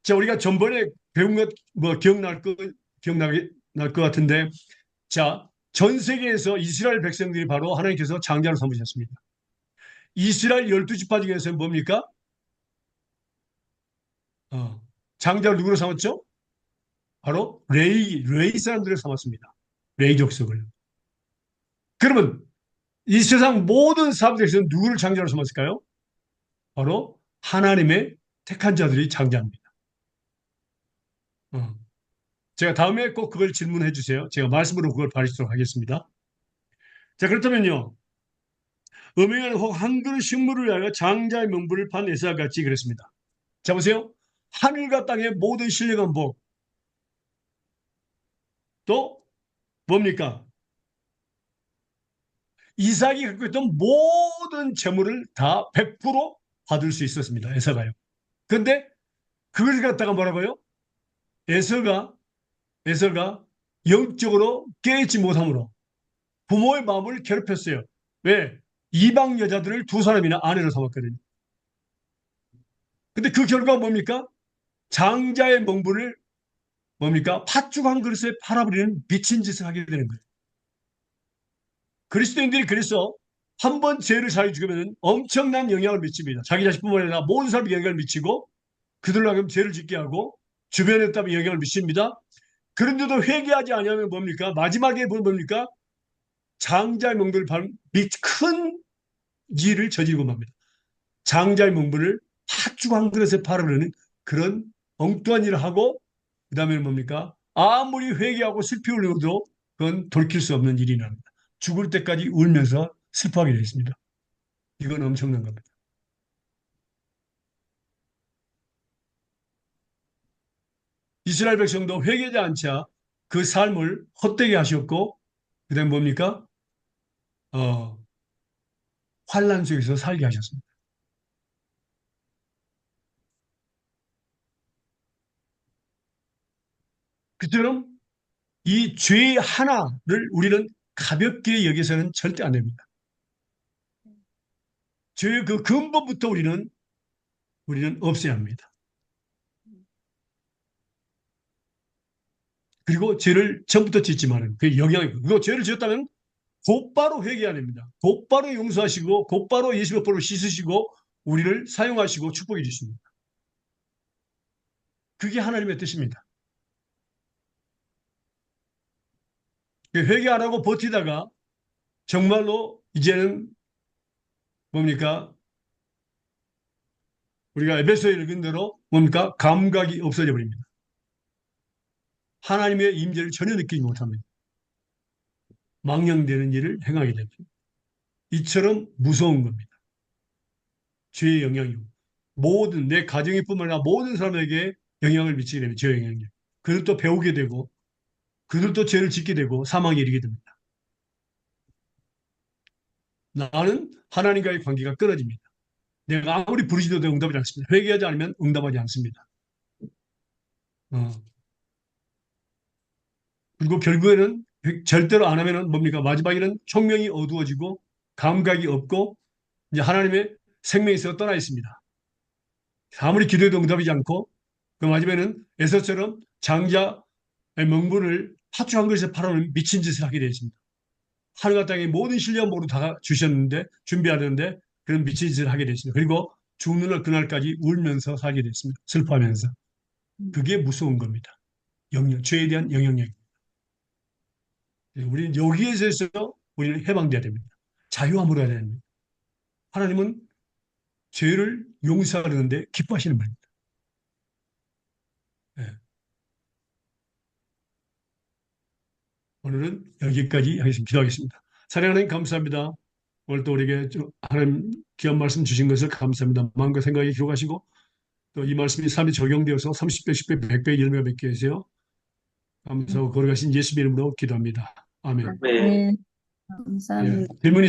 자, 우리가 전번에 배운 것, 뭐, 기억날 것 같은데, 자, 전 세계에서 이스라엘 백성들이 바로 하나님께서 장자로 삼으셨습니다. 이스라엘 12지파 중에서 뭡니까? 장자를 누구로 삼았죠? 바로 레이 사람들을 삼았습니다. 레이 족속을. 그러면 이 세상 모든 사람들에서 누구를 장자로 삼았을까요? 바로 하나님의 택한 자들이 장자입니다. 어. 제가 다음에 꼭 그걸 질문해 주세요. 제가 말씀으로 그걸 가르치도록 하겠습니다. 자, 그렇다면요. 음행하는 혹 한 그릇 식물을 위하여 장자의 명분을 판 에사와 같이 그랬습니다. 자, 보세요. 하늘과 땅의 모든 신령한 복, 또 뭡니까? 이삭이 갖고 있던 모든 재물을 다 100% 받을 수 있었습니다. 에서가요. 근데 그걸 갖다가 뭐라고요? 에서가 영적으로 깨닫지 못함으로 부모의 마음을 괴롭혔어요. 왜? 이방 여자들을 두 사람이나 아내로 삼았거든요. 근데 그 결과가 뭡니까? 장자의 명분을 뭡니까? 팥죽 한 그릇에 팔아버리는 미친 짓을 하게 되는 거예요. 그리스도인들이 그래서 한 번 죄를 사해 죽으면 엄청난 영향을 미칩니다. 자기 자신뿐만 아니라 모든 사람에게 영향을 미치고 그들로 하여금 죄를 짓게 하고 주변에 따라 영향을 미칩니다. 그런데도 회개하지 않으면 뭡니까? 마지막에 보면 뭡니까? 장자의 명분을 큰 일을 저지르고 맙니다. 장자의 명분을 팥죽 한 그릇에 팔아버리는 그런 엉뚱한 일을 하고 그 다음에 뭡니까? 아무리 회개하고 슬피 울려도 그건 돌이킬 수 없는 일이 납니다. 죽을 때까지 울면서 슬퍼하게 되어 있습니다. 이건 엄청난 겁니다. 이스라엘 백성도 회개하지 않자 그 삶을 헛되게 하셨고 그 다음에 뭡니까? 환란 속에서 살게 하셨습니다. 그처럼 이 죄 하나를 우리는 가볍게 여기서는 절대 안 됩니다. 죄의 그 근본부터 우리는 없애야 합니다. 그리고 죄를 처음부터 짓지만은 그 영향이 그리고 죄를 지었다면 곧바로 회개해야 됩니다. 곧바로 용서하시고 곧바로 예수의 보로 씻으시고 우리를 사용하시고 축복해 주십니다. 그게 하나님의 뜻입니다. 회개 안 하고 버티다가 정말로 이제는 뭡니까? 우리가 에베소에 읽은 대로 뭡니까? 감각이 없어져 버립니다. 하나님의 임재를 전혀 느끼지 못합니다. 망령되는 일을 행하게 됩니다. 이처럼 무서운 겁니다. 죄의 영향이 모든 내 가정이 뿐만 아니라 모든 사람에게 영향을 미치게 됩니다. 죄의 영향이. 그들도 배우게 되고 그들도 죄를 짓게 되고 사망에 이르게 됩니다. 나는 하나님과의 관계가 끊어집니다. 내가 아무리 부르짖어도 응답하지 않습니다. 회개하지 않으면 응답하지 않습니다. 어. 그리고 결국에는 절대로 안 하면은 뭡니까? 마지막에는 총명이 어두워지고 감각이 없고 이제 하나님의 생명에서 떠나 있습니다. 아무리 기도해도 응답이지 않고 그 마지막에는 에서처럼 장자의 명분을 파충한 것에 팔아는 미친 짓을 하게 되어 있습니다. 하늘과 땅의 모든 신령 모두 다 주셨는데 준비하는데 그런 미친 짓을 하게 됐습니다. 그리고 죽는 날 그날까지 울면서 살게 됐습니다. 슬퍼하면서. 그게 무서운 겁니다. 죄에 대한 영향력. 우리는 여기에서 우리는 해방돼야 됩니다. 자유함으로 해야 됩니다. 하나님은 죄를 용서하려는데 기뻐하시는 분입니다. 네. 오늘은 여기까지 하겠습니다. 기도하겠습니다. 사랑하는 하나님 감사합니다. 오늘 또 우리에게 하나님 귀한 말씀 주신 것을 감사합니다. 마음과 생각에 기록하시고 또 이 말씀이 삶에 적용되어서 30배, 10배, 100배, 열매가 맺게 해주세요. 감사하고 거룩하신 예수님 이름으로 기도합니다. 아멘. 네. 감사합니다. 예, 질문이